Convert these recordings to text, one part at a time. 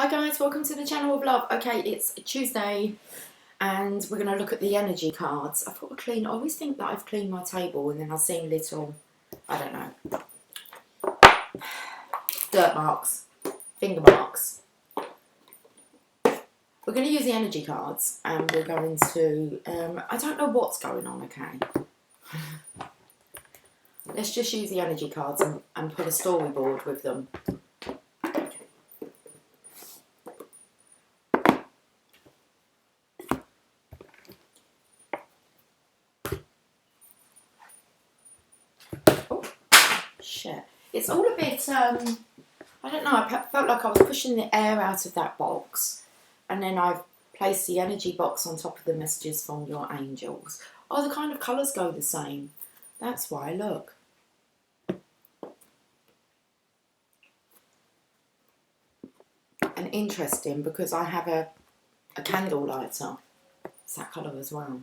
Hi guys, welcome to the channel of love. Okay, it's Tuesday and we're going to look at the energy cards. I've got to clean, I always think that I've cleaned my table and then I've seen little, I don't know, dirt marks, finger marks. We're going to use the energy cards and we're going to, I don't know what's going on, okay. Let's just use the energy cards and put a storyboard with them. Shit. It's all a bit, I don't know, I felt like I was pushing the air out of that box and then I've placed the energy box on top of the messages from your angels. Oh, the kind of colours go the same. That's why, look. And interesting because I have a candle lighter. It's that colour as well.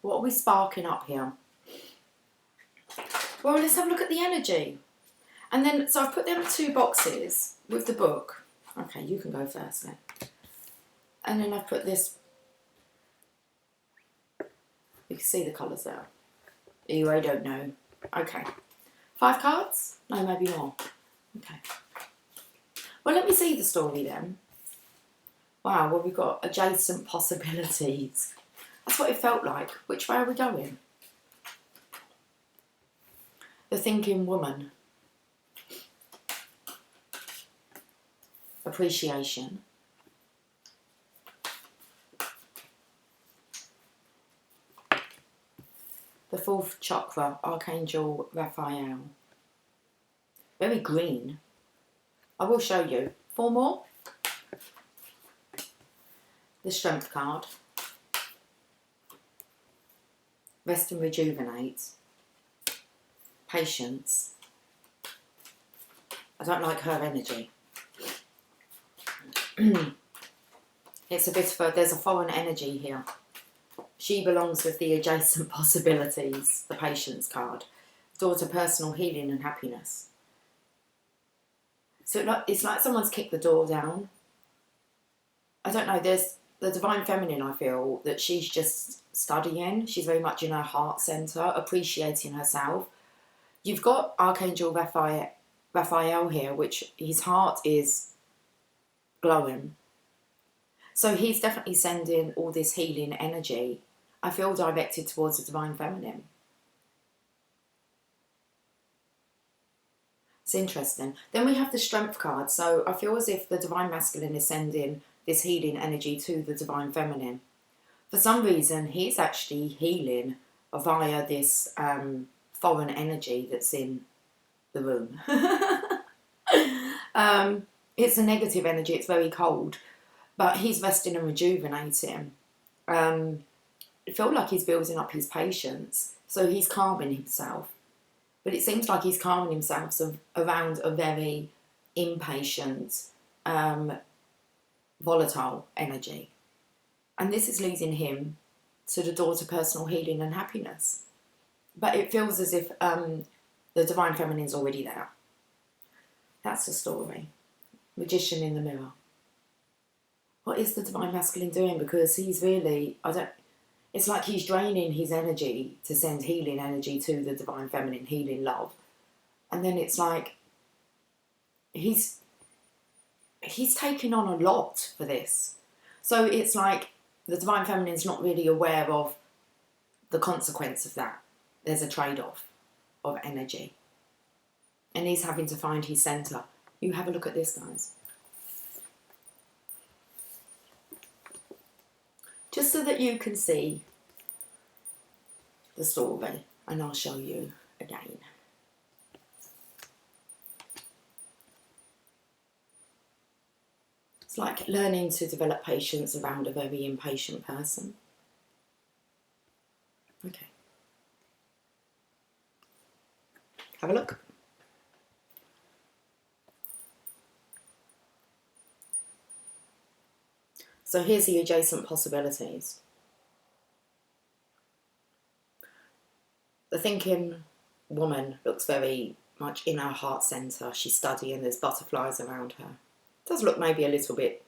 What are we sparking up here? Well, let's have a look at the energy. And then, so I've put them 2 boxes with the book. Okay, you can go first then. And then I've put this. You can see the colours there. I don't know. Okay. 5 cards? No, maybe more. Okay. Well, let me see the story then. Wow, well, we've got adjacent possibilities. That's what it felt like. Which way are we going? The thinking woman. Appreciation. The 4th chakra, Archangel Raphael. Very green. I will show you. 4 more. The Strength card. Rest and rejuvenate. Patience. I don't like her energy. It's a bit of a, there's a foreign energy here. She belongs with the adjacent possibilities, the Patience card. Door to personal healing and happiness. So it's like someone's kicked the door down. I don't know, there's the Divine Feminine, I feel, that she's just studying. She's very much in her heart centre, appreciating herself. You've got Archangel Raphael here, which his heart is glowing. So he's definitely sending all this healing energy, I feel, directed towards the Divine Feminine. It's interesting. Then we have the Strength card. So I feel as if the Divine Masculine is sending this healing energy to the Divine Feminine. For some reason, he's actually healing via this foreign energy that's in the room. It's a negative energy. It's very cold. But he's resting and rejuvenating. I feel like he's building up his patience. So he's calming himself. But it seems like he's calming himself around a very impatient, volatile energy. And this is leading him to the door to personal healing and happiness. But it feels as if the Divine Feminine's already there. That's the story. Magician in the mirror. What is the Divine Masculine doing? Because he's really, it's like he's draining his energy to send healing energy to the Divine Feminine, healing love. And then it's like he's taking on a lot for this. So it's like the Divine Feminine's not really aware of the consequence of that. There's a trade-off of energy. And he's having to find his centre. You have a look at this, guys. Just so that you can see the story, and I'll show you again. It's like learning to develop patience around a very impatient person. Okay. Have a look. So here's the adjacent possibilities. The thinking woman looks very much in her heart centre. She's studying, there's butterflies around her. Does look maybe a little bit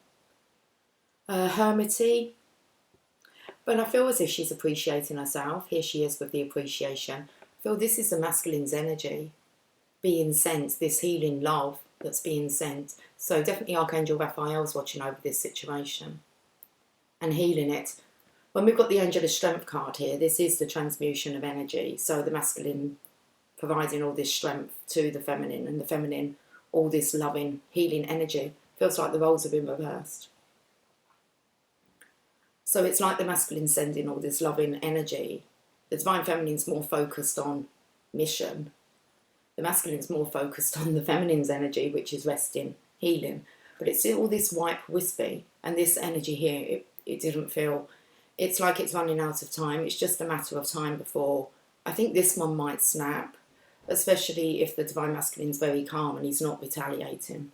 hermity, but I feel as if she's appreciating herself. Here she is with the appreciation. I feel this is the masculine's energy being sent, this healing love that's being sent. So definitely Archangel Raphael's watching over this situation and healing it. When we've got the Angel of Strength card here, this is the transmutation of energy. So the masculine providing all this strength to the feminine, and the feminine all this loving, healing energy. Feels like the roles have been reversed. So it's like the masculine sending all this loving energy. The divine feminine's more focused on mission. The masculine's more focused on the feminine's energy, which is resting, healing. But it's all this white wispy, and this energy here, it didn't feel, it's like it's running out of time. It's just a matter of time before, I think this one might snap, especially if the divine masculine's very calm and he's not retaliating.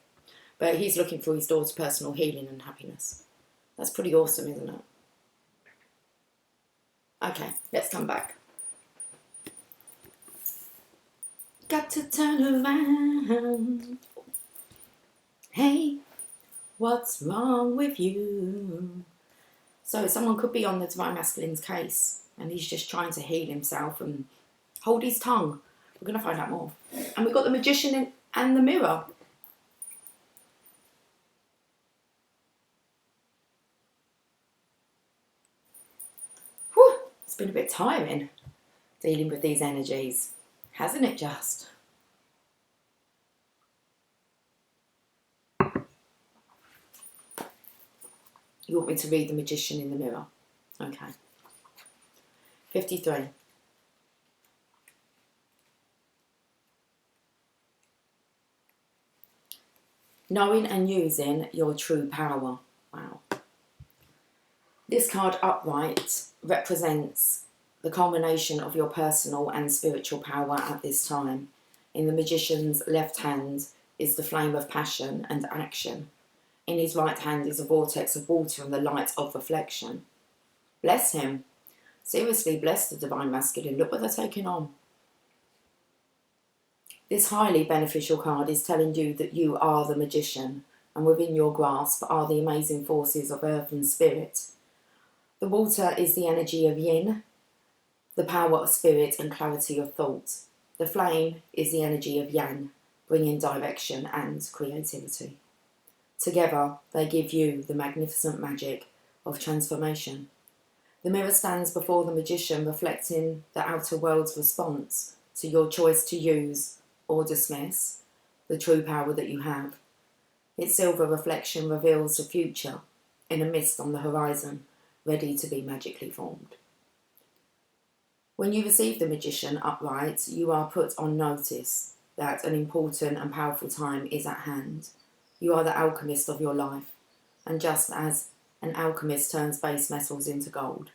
But he's looking for his daughter's personal healing and happiness. That's pretty awesome, isn't it? Okay, let's come back. Got to turn around. Hey, what's wrong with you? So someone could be on the divine masculine's case and he's just trying to heal himself and hold his tongue. We're going to find out more. And we've got the Magician and the Mirror. Whew, it's been a bit tiring dealing with these energies. Hasn't it just? You want me to read the Magician in the Mirror? Okay. 53. Knowing and using your true power. Wow. This card upright represents the culmination of your personal and spiritual power at this time. In the Magician's left hand is the flame of passion and action. In his right hand is a vortex of water and the light of reflection. Bless him. Seriously, bless the divine masculine. Look what they're taking on. This highly beneficial card is telling you that you are the magician, and within your grasp are the amazing forces of earth and spirit. The water is the energy of yin, the power of spirit and clarity of thought. The flame is the energy of yang, bringing direction and creativity. Together, they give you the magnificent magic of transformation. The mirror stands before the magician, reflecting the outer world's response to your choice to use or dismiss the true power that you have. Its silver reflection reveals the future in a mist on the horizon, ready to be magically formed. When you receive the magician upright, you are put on notice that an important and powerful time is at hand. You are the alchemist of your life, and just as an alchemist turns base metals into gold,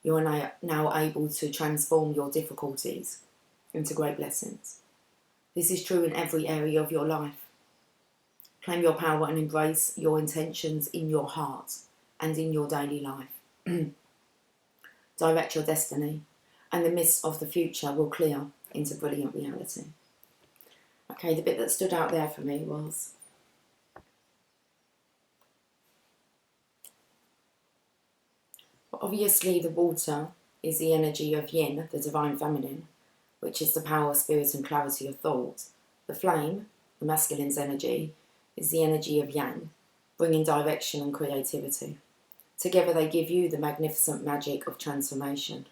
you are now able to transform your difficulties into great blessings. This is true in every area of your life. Claim your power and embrace your intentions in your heart and in your daily life. Direct your destiny, and the mist of the future will clear into brilliant reality. Okay, the bit that stood out there for me was obviously the water is the energy of yin, the divine feminine, which is the power, spirit and clarity of thought. The flame, the masculine's energy, is the energy of yang, bringing direction and creativity. Together they give you the magnificent magic of transformation.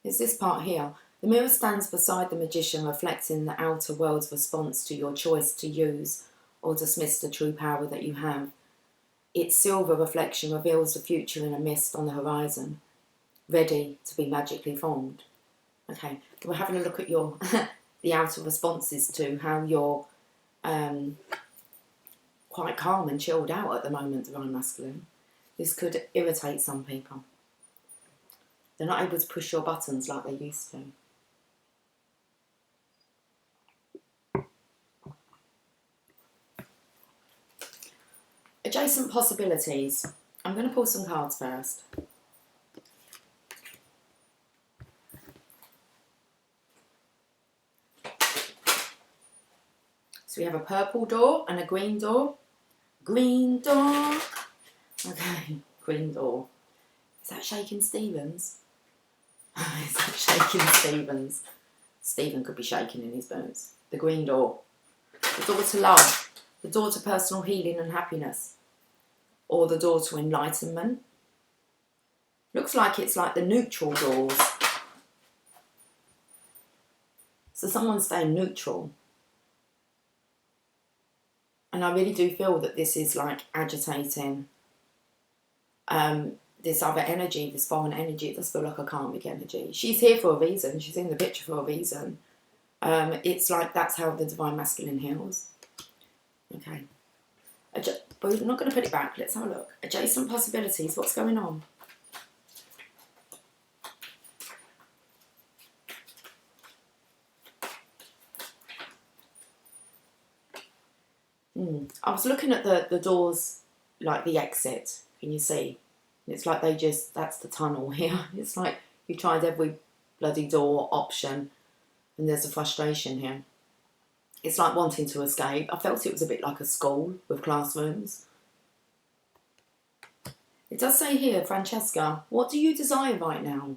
It's this part here. The mirror stands beside the magician, reflecting the outer world's response to your choice to use or dismiss the true power that you have. Its silver reflection reveals the future in a mist on the horizon, ready to be magically formed. Okay, we're having a look at your the outer responses to how you're quite calm and chilled out at the moment, divine masculine. This could irritate some people. They're not able to push your buttons like they used to. Adjacent possibilities. I'm going to pull some cards first. So we have a purple door and a green door. Green door. Okay, green door. Is that Shaking Stevens? Is that Shaking Stevens? Stephen could be shaking in his boots. The green door. The door to love. The door to personal healing and happiness. Or the door to enlightenment. Looks like it's like the neutral doors. So someone's staying neutral. And I really do feel that this is like agitating this other energy, this foreign energy. It does feel like a karmic energy. She's here for a reason. She's in the picture for a reason. It's like that's how the divine masculine heals. Okay. But we're not going to put it back. Let's have a look. Adjacent possibilities. What's going on? I was looking at the doors, like the exit. Can you see? It's like they just, that's the tunnel here. It's like you tried every bloody door option and there's a frustration here. It's like wanting to escape. I felt it was a bit like a school with classrooms. It does say here, Francesca, what do you desire right now?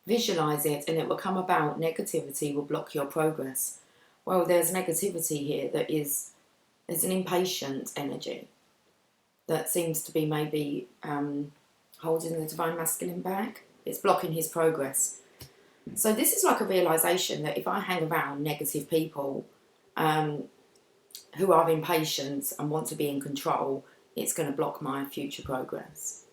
Visualize it and it will come about. Negativity will block your progress. Well, there's negativity here that is, there's an impatient energy that seems to be maybe holding the divine masculine back. It's blocking his progress. So this is like a realization that if I hang around negative people who are impatient and want to be in control, it's going to block my future progress.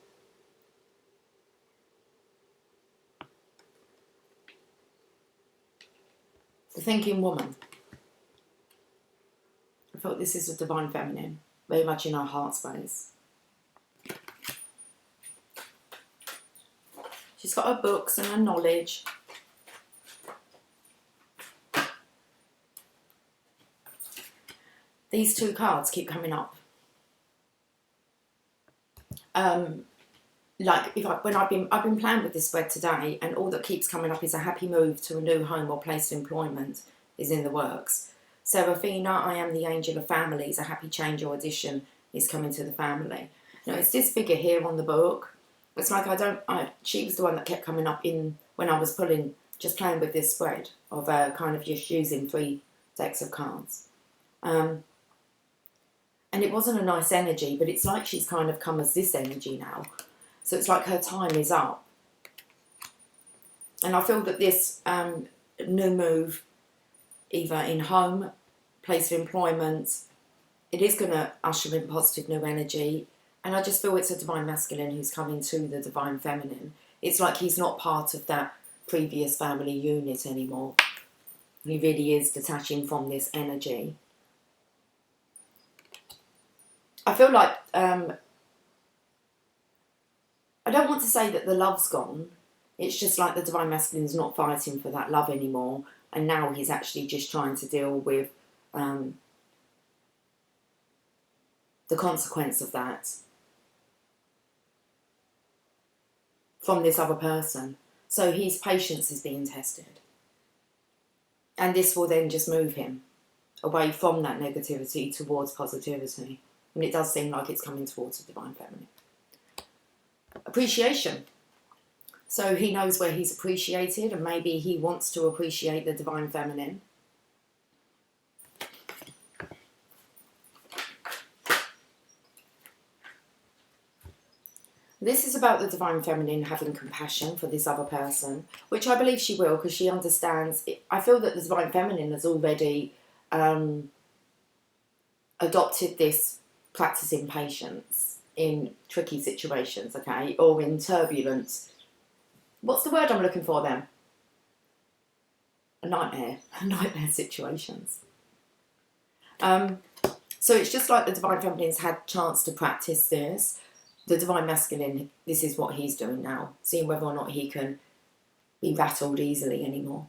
The thinking woman. I felt this is a divine feminine, very much in our heart space. She's got her books and her knowledge. These two cards keep coming up. Like when I've been playing with this spread today, and all that keeps coming up is a happy move to a new home or place of employment is in the works. Seraphina, I am the angel of families. A happy change or addition is coming to the family. Now it's this figure here on the book. It's like she was the one that kept coming up in when I was just playing with this spread of kind of just using 3 decks of cards. And it wasn't a nice energy, but it's like she's kind of come as this energy now. So it's like her time is up. And I feel that this new move, either in home, place of employment, it is going to usher in positive new energy. And I just feel it's a divine masculine who's coming to the divine feminine. It's like he's not part of that previous family unit anymore. He really is detaching from this energy. I feel like, I don't want to say that the love's gone. It's just like the divine masculine's not fighting for that love anymore. And now he's actually just trying to deal with the consequence of that from this other person. So his patience is being tested. And this will then just move him away from that negativity towards positivity. And it does seem like it's coming towards the divine feminine. Appreciation. So he knows where he's appreciated, and maybe he wants to appreciate the divine feminine. This is about the divine feminine having compassion for this other person, which I believe she will, because she understands. I feel that the divine feminine has already adopted this practicing patience in tricky situations, okay, or in turbulent. What's the word I'm looking for then? Nightmare situations. So it's just like the divine feminine's had chance to practice this. The divine masculine, this is what he's doing now, seeing whether or not he can be rattled easily anymore.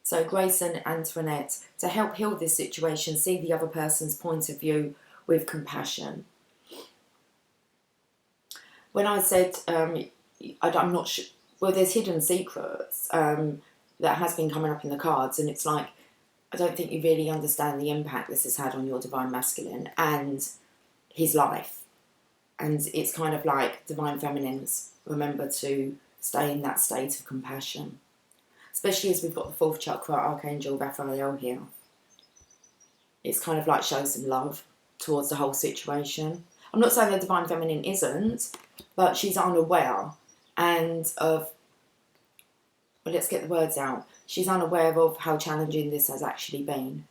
So Grace and Antoinette, to help heal this situation, see the other person's point of view with compassion. When I said, I'm not sure, well, there's hidden secrets that has been coming up in the cards, and it's like I don't think you really understand the impact this has had on your Divine Masculine and his life. And it's kind of like Divine Feminines, remember to stay in that state of compassion. Especially as we've got the 4th chakra, Archangel Raphael here. It's kind of like show some love towards the whole situation. I'm not saying the Divine Feminine isn't, but she's unaware and of, well, let's get the words out. She's unaware of how challenging this has actually been.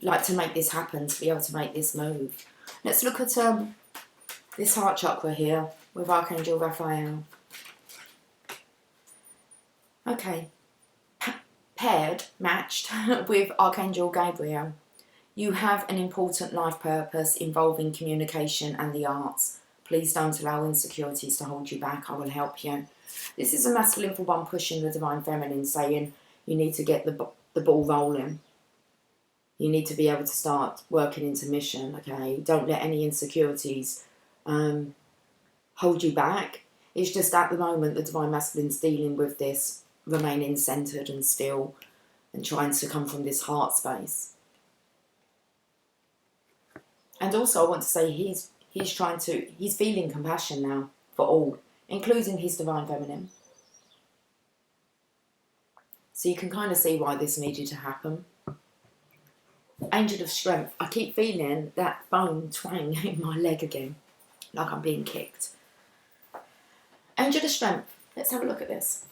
Like to make this happen, to be able to make this move. Let's look at this heart chakra here with Archangel Raphael. Okay, paired, matched with Archangel Gabriel. You have an important life purpose involving communication and the arts. Please don't allow insecurities to hold you back. I will help you. This is a masculine for one pushing the Divine Feminine, saying you need to get the ball rolling. You need to be able to start working into mission, okay? Don't let any insecurities hold you back. It's just at the moment the Divine Masculine's dealing with this, remaining centred and still and trying to come from this heart space. And also I want to say he's feeling compassion now for all, including his Divine Feminine. So you can kind of see why this needed to happen. Angel of Strength. I keep feeling that bone twang in my leg again, like I'm being kicked. Angel of Strength. Let's have a look at this.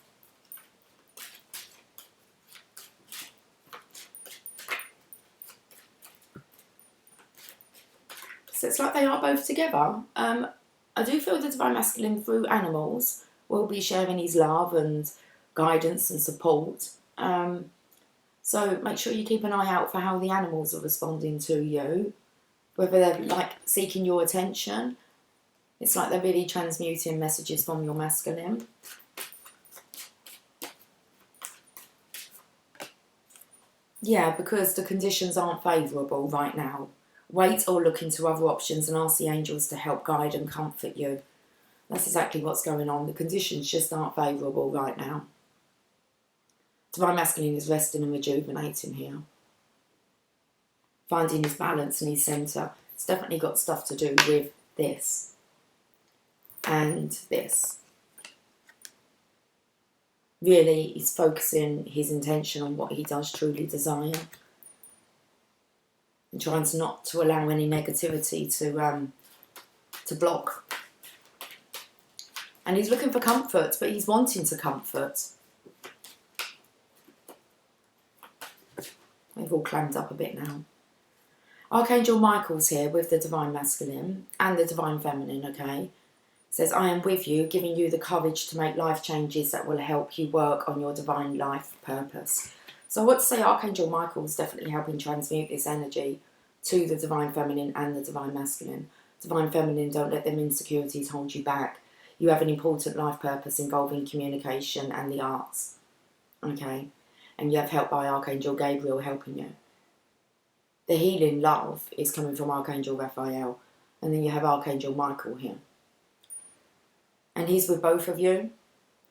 So it's like they are both together. I do feel the Divine Masculine through animals will be sharing his love and guidance and support. So make sure you keep an eye out for how the animals are responding to you. Whether they're like seeking your attention. It's like they're really transmuting messages from your masculine. Yeah, because the conditions aren't favourable right now. Wait or look into other options and ask the angels to help guide and comfort you. That's exactly what's going on. The conditions just aren't favourable right now. Divine Masculine is resting and rejuvenating here. Finding his balance and his centre. It's definitely got stuff to do with this. And this. Really, he's focusing his intention on what he does truly desire. And trying not to allow any negativity to block. And he's looking for comfort, but he's wanting to comfort. They've all clammed up a bit now. Archangel Michael's here with the Divine Masculine and the Divine Feminine, okay? Says, I am with you, giving you the courage to make life changes that will help you work on your divine life purpose. So I want to say Archangel Michael's definitely helping transmute this energy to the Divine Feminine and the Divine Masculine. Divine Feminine, don't let them insecurities hold you back. You have an important life purpose involving communication and the arts, okay? And you have help by Archangel Gabriel helping you. The healing love is coming from Archangel Raphael. And then you have Archangel Michael here. And he's with both of you.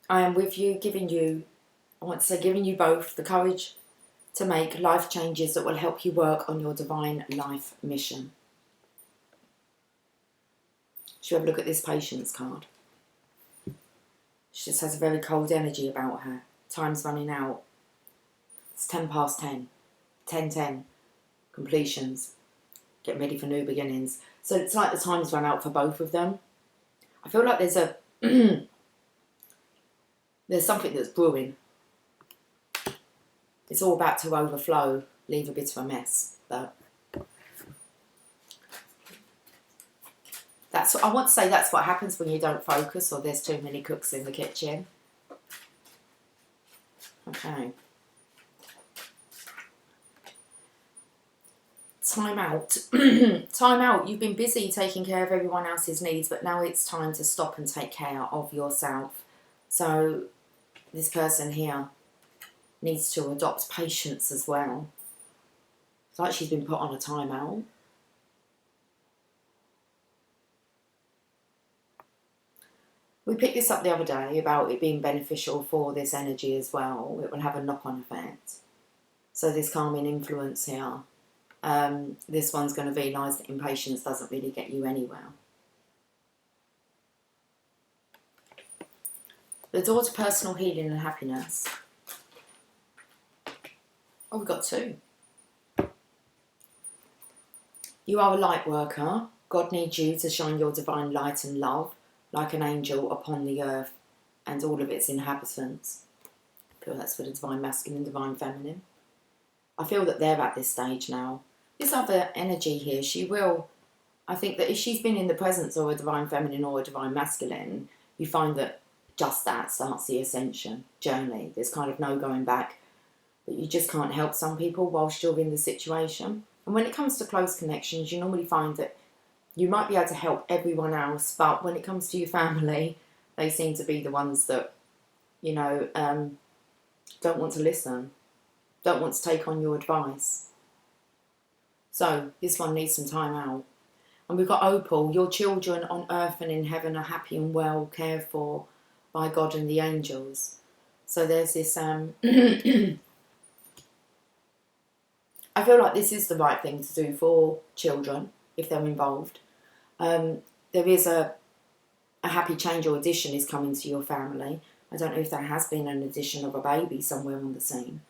I am with you, giving you both the courage to make life changes that will help you work on your divine life mission. Should we have a look at this patience card? She just has a very cold energy about her. Time's running out. It's 10 past 10. 10:10. Completions. Getting ready for new beginnings. So it's like the time's run out for both of them. I feel like there's a there's something that's brewing. It's all about to overflow, leave a bit of a mess. But I want to say that's what happens when you don't focus or there's too many cooks in the kitchen. Okay. Time out. Time out. You've been busy taking care of everyone else's needs, but now it's time to stop and take care of yourself. So this person here needs to adopt patience as well. It's like she's been put on a timeout. We picked this up the other day about it being beneficial for this energy as well. It will have a knock-on effect. So this calming influence here, this one's going to realise that impatience doesn't really get you anywhere. The door to personal healing and happiness. Oh, we've got 2. You are a light worker. God needs you to shine your divine light and love like an angel upon the earth and all of its inhabitants. I feel that's for the divine masculine, divine feminine. I feel that they're at this stage now. This other energy here, she will, I think that if she's been in the presence of a divine feminine or a divine masculine, you find that just that starts the ascension journey. There's kind of no going back, but you just can't help some people whilst you're in the situation. And when it comes to close connections, you normally find that you might be able to help everyone else, but when it comes to your family, they seem to be the ones that, you know, don't want to listen, don't want to take on your advice. So this one needs some time out. And we've got Opal. Your children on earth and in heaven are happy and well cared for by God and the angels. So there's this, I feel like this is the right thing to do for children if they're involved. There is a happy change or addition is coming to your family. I don't know if there has been an addition of a baby somewhere on the scene.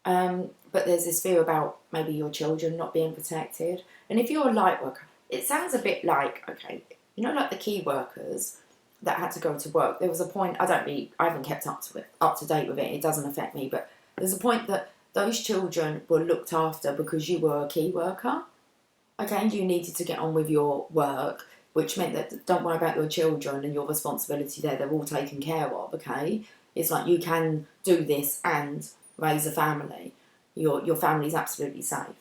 But there's this fear about maybe your children not being protected. And if you're a light worker, it sounds a bit like, okay, you know, like the key workers that had to go to work. There was a point, I haven't kept up to date with it. It doesn't affect me, but there's a point that those children were looked after because you were a key worker. Okay, you needed to get on with your work, which meant that don't worry about your children and your responsibility there. They're all taken care of, okay? It's like you can do this and raise a family. Your family's absolutely safe.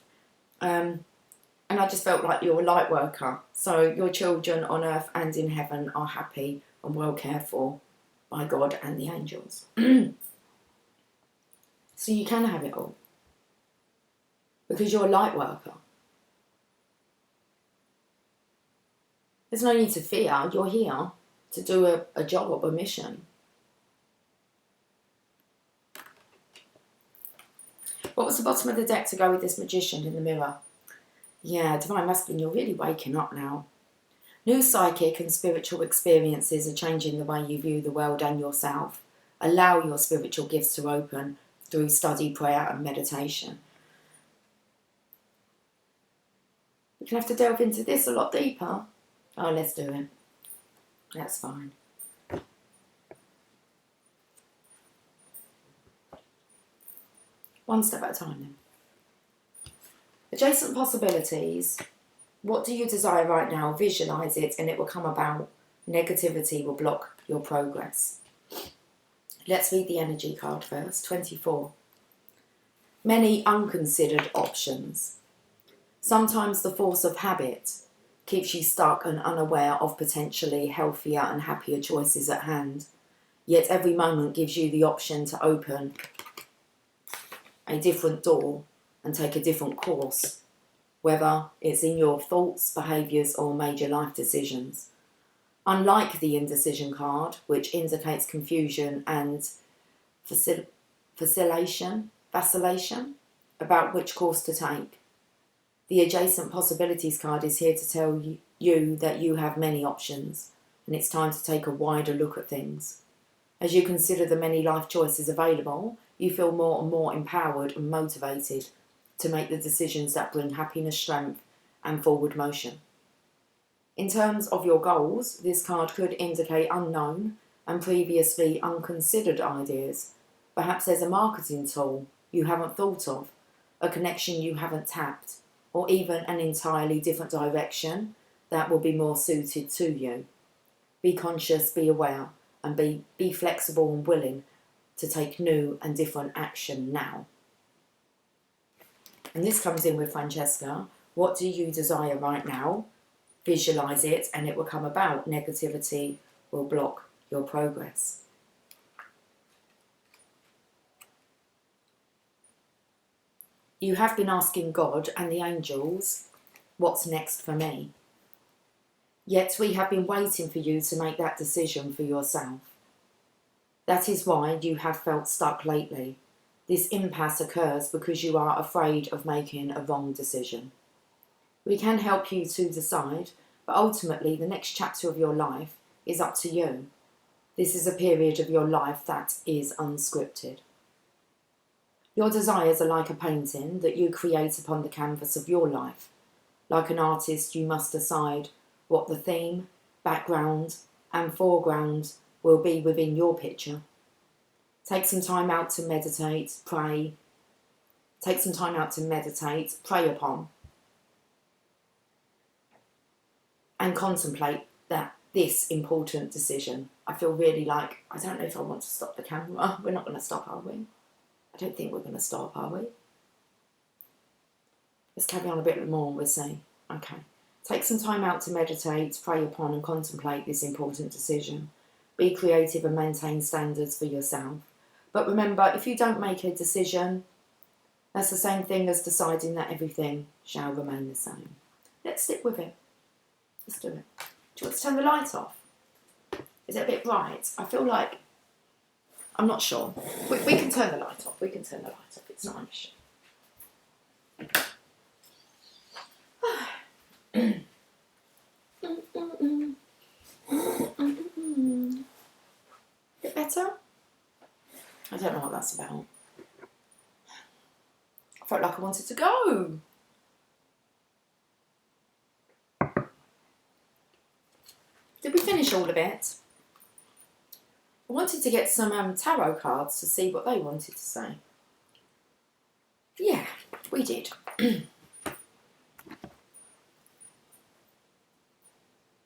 And I just felt like you're a light worker. So your children on earth and in heaven are happy and well cared for by God and the angels. So you can have it all. Because you're a light worker. There's no need to fear. You're here to do a job, a mission. What was the bottom of the deck to go with this magician in the mirror? Yeah, divine masculine, you're really waking up now. New psychic and spiritual experiences are changing the way you view the world and yourself. Allow your spiritual gifts to open through study, prayer and meditation. We're going to have to delve into this a lot deeper. Oh, let's do it. That's fine. One step at a time then. Adjacent possibilities. What do you desire right now? Visualise it and it will come about. Negativity will block your progress. Let's read the energy card first. 24. Many unconsidered options. Sometimes the force of habit keeps you stuck and unaware of potentially healthier and happier choices at hand. Yet every moment gives you the option to open a different door and take a different course, whether it's in your thoughts, behaviours or major life decisions. Unlike the indecision card, which indicates confusion and vacillation about which course to take, the adjacent possibilities card is here to tell you that you have many options and it's time to take a wider look at things. As you consider the many life choices available, you feel more and more empowered and motivated to make the decisions that bring happiness, strength and forward motion. In terms of your goals, this card could indicate unknown and previously unconsidered ideas. Perhaps there's a marketing tool you haven't thought of, a connection you haven't tapped, or even an entirely different direction that will be more suited to you. Be conscious, be aware, and be flexible and willing to take new and different action now. And this comes in with Francesca. What do you desire right now? Visualise it and it will come about. Negativity will block your progress. You have been asking God and the angels, what's next for me? Yet we have been waiting for you to make that decision for yourself. That is why you have felt stuck lately. This impasse occurs because you are afraid of making a wrong decision. We can help you to decide, but ultimately the next chapter of your life is up to you. This is a period of your life that is unscripted. Your desires are like a painting that you create upon the canvas of your life. Like an artist, you must decide what the theme, background, and foreground will be within your picture. Take some time out to meditate, pray. Take some time out to meditate, pray upon, and contemplate this important decision. I feel really like, I don't know if I want to stop the camera. We're not going to stop, are we? I don't think we're going to stop, are we? Let's carry on a bit more, we'll see. Okay. Take some time out to meditate, pray upon and contemplate this important decision. Be creative and maintain standards for yourself. But remember, if you don't make a decision, that's the same thing as deciding that everything shall remain the same. Let's stick with it. Let's do it. Do you want to turn the light off? Is it a bit bright? I feel like, I'm not sure. We can turn the light off. We can turn the light off. It's not an issue. Bit better? I don't know what that's about. I felt like I wanted to go. Did we finish all of it? I wanted to get some tarot cards to see what they wanted to say. Yeah, we did.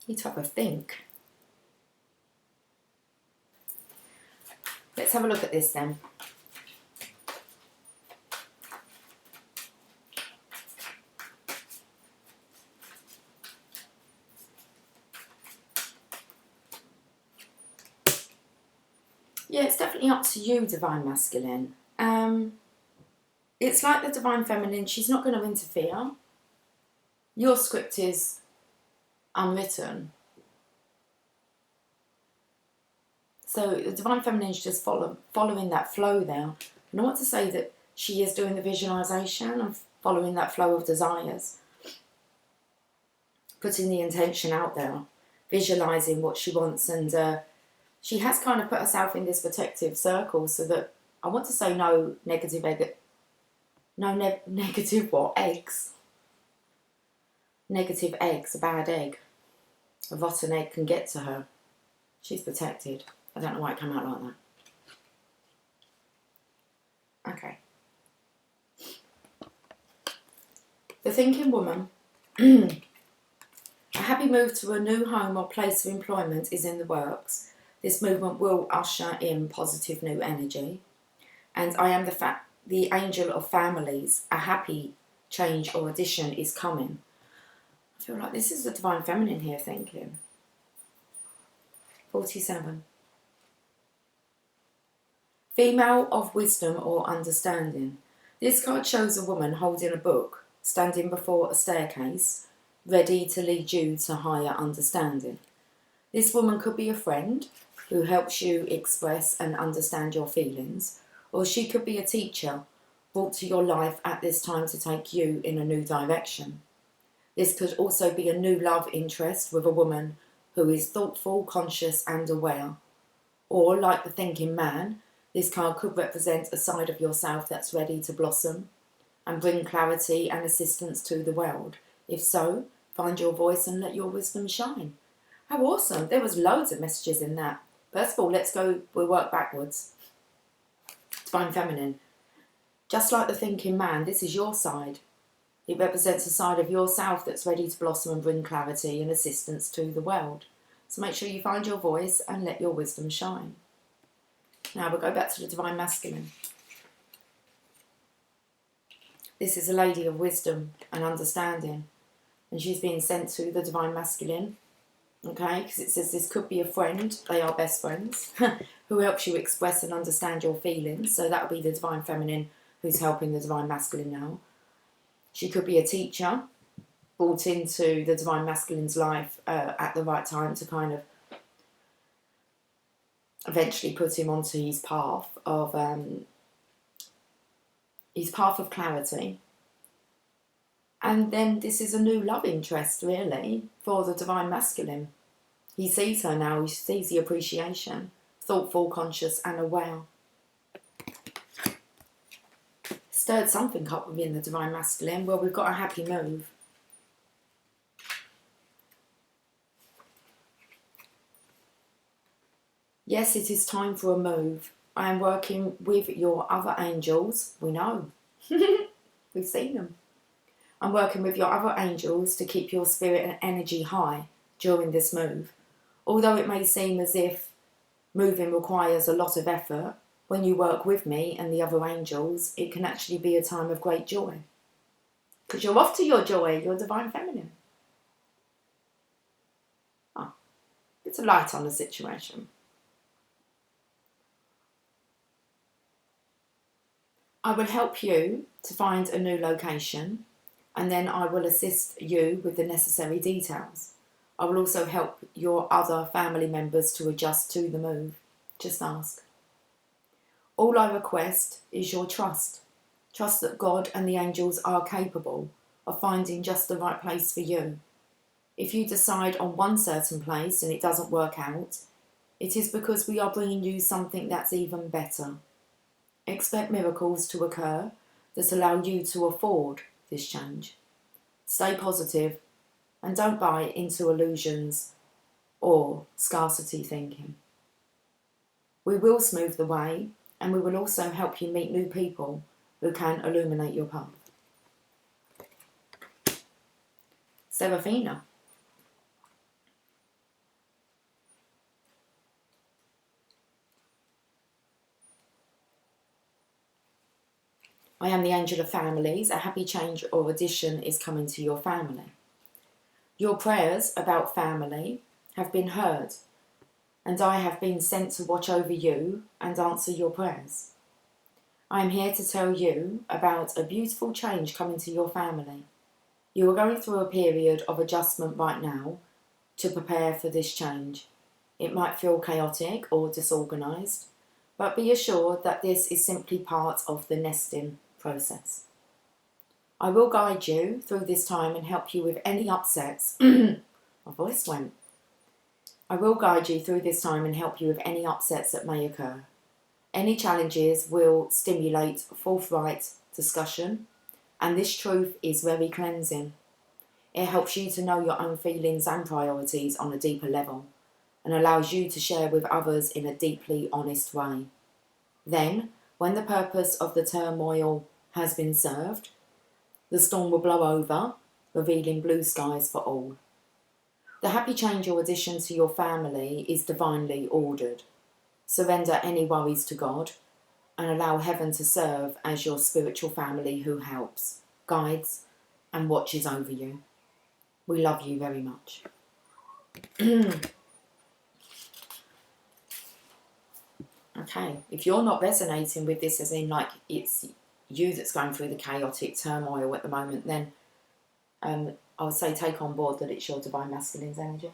Need to have a think. Let's have a look at this then. Yeah, it's definitely up to you, Divine Masculine. It's like the Divine Feminine, she's not going to interfere. Your script is unwritten. So the Divine Feminine is just following that flow there. And I want to say that she is doing the visualization and following that flow of desires. Putting the intention out there. Visualizing what she wants, and she has kind of put herself in this protective circle so that, I want to say, no negative egg, negative what? Eggs. Negative eggs, a bad egg. A rotten egg can get to her. She's protected. I don't know why it came out like that. Okay. The Thinking Woman. A happy move to a new home or place of employment is in the works. This movement will usher in positive new energy. And I am the angel of families. A happy change or addition is coming. I feel like this is the Divine Feminine here thinking. 47. Female of wisdom or understanding. This card shows a woman holding a book, standing before a staircase, ready to lead you to higher understanding. This woman could be a friend who helps you express and understand your feelings, or she could be a teacher brought to your life at this time to take you in a new direction. This could also be a new love interest with a woman who is thoughtful, conscious and aware. Or, like the Thinking Man, this card could represent a side of yourself that's ready to blossom and bring clarity and assistance to the world. If so, find your voice and let your wisdom shine. How awesome. There was loads of messages in that. First of all, we'll work backwards. Divine Feminine. Just like the Thinking Man, this is your side. It represents a side of yourself that's ready to blossom and bring clarity and assistance to the world. So make sure you find your voice and let your wisdom shine. Now we'll go back to the Divine Masculine. This is a lady of wisdom and understanding. And she's being sent to the Divine Masculine. Okay, because it says this could be a friend, they are best friends, who helps you express and understand your feelings. So that would be the Divine Feminine who's helping the Divine Masculine now. She could be a teacher brought into the Divine Masculine's life at the right time to kind of eventually put him onto his path of his path of clarity. And then this is a new love interest, really, for the Divine Masculine. He sees her now, he sees the appreciation, thoughtful, conscious and aware. Stirred something up within the Divine Masculine. Well, we've got a happy move. Yes, it is time for a move. I am working with your other angels. We know. We've seen them. I'm working with your other angels to keep your spirit and energy high during this move. Although it may seem as if moving requires a lot of effort, when you work with me and the other angels, it can actually be a time of great joy. Because you're off to your joy, your Divine Feminine. Oh, it's a light on the situation. I will help you to find a new location, and then I will assist you with the necessary details. I will also help your other family members to adjust to the move. Just ask. All I request is your trust. Trust that God and the angels are capable of finding just the right place for you. If you decide on one certain place and it doesn't work out, it is because we are bringing you something that's even better. Expect miracles to occur that allow you to afford this change. Stay positive and don't buy into illusions or scarcity thinking. We will smooth the way, and we will also help you meet new people who can illuminate your path. Seraphina. I am the angel of families. A happy change or addition is coming to your family. Your prayers about family have been heard, and I have been sent to watch over you and answer your prayers. I am here to tell you about a beautiful change coming to your family. You are going through a period of adjustment right now to prepare for this change. It might feel chaotic or disorganised, but be assured that this is simply part of the nesting process. I will guide you through this time and help you with any upsets. My voice went. I will guide you through this time and help you with any upsets that may occur. Any challenges will stimulate forthright discussion, and this truth is very cleansing. It helps you to know your own feelings and priorities on a deeper level, and allows you to share with others in a deeply honest way. Then, when the purpose of the turmoil has been served, the storm will blow over, revealing blue skies for all. The happy change or addition to your family is divinely ordered. Surrender any worries to God and allow heaven to serve as your spiritual family who helps, guides and watches over you. We love you very much. Okay, if you're not resonating with this as in like it's you that's going through the chaotic turmoil at the moment, then I would say take on board that it's your Divine Masculine's energy.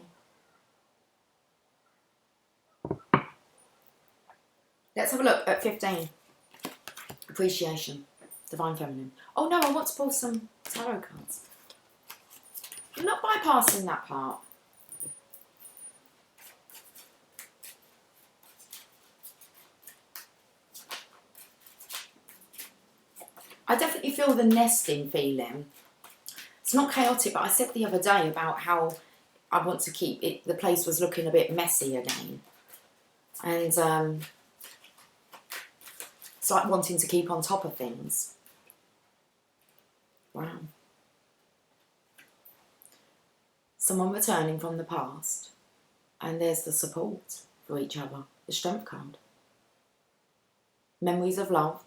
Let's have a look at 15. Appreciation. Divine Feminine. Oh no, I want to pull some tarot cards. I'm not bypassing that part. I definitely feel the nesting feeling. It's not chaotic, but I said the other day about how I want to keep it, the place was looking a bit messy again. And it's like wanting to keep on top of things. Wow. Someone returning from the past, and there's the support for each other, the Strength card. Memories of love.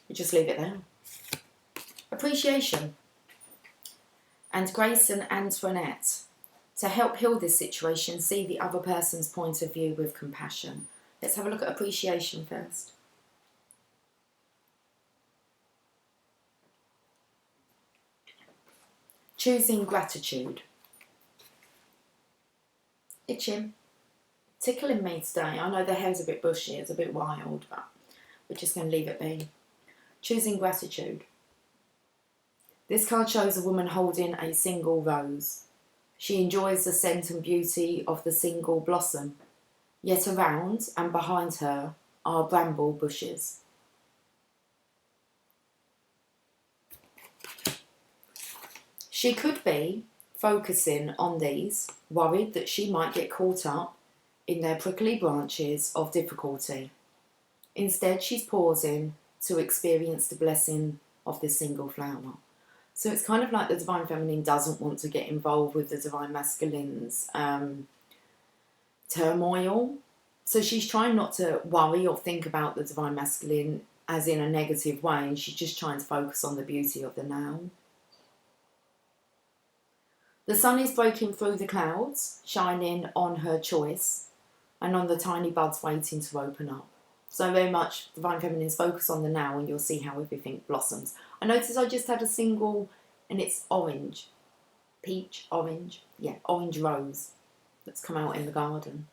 We just leave it there. Appreciation. And Grace and Antoinette. To help heal this situation, see the other person's point of view with compassion. Let's have a look at appreciation first. Choosing gratitude. itching, tickling me today. I know the hair's a bit bushy, it's a bit wild, but we're just going to leave it be. Choosing gratitude. This card shows a woman holding a single rose. She enjoys the scent and beauty of the single blossom, yet around and behind her are bramble bushes. She could be focusing on these, worried that she might get caught up in their prickly branches of difficulty. Instead, she's pausing to experience the blessing of this single flower. So it's kind of like the Divine Feminine doesn't want to get involved with the Divine Masculine's turmoil. So she's trying not to worry or think about the Divine Masculine as in a negative way, and she's just trying to focus on the beauty of the now. The sun is breaking through the clouds, shining on her choice and on the tiny buds waiting to open up. So very much Divine Feminine's focus on the now, and you'll see how everything blossoms. I noticed I just had a single, and it's orange. Peach, orange. Yeah, orange rose that's come out in the garden.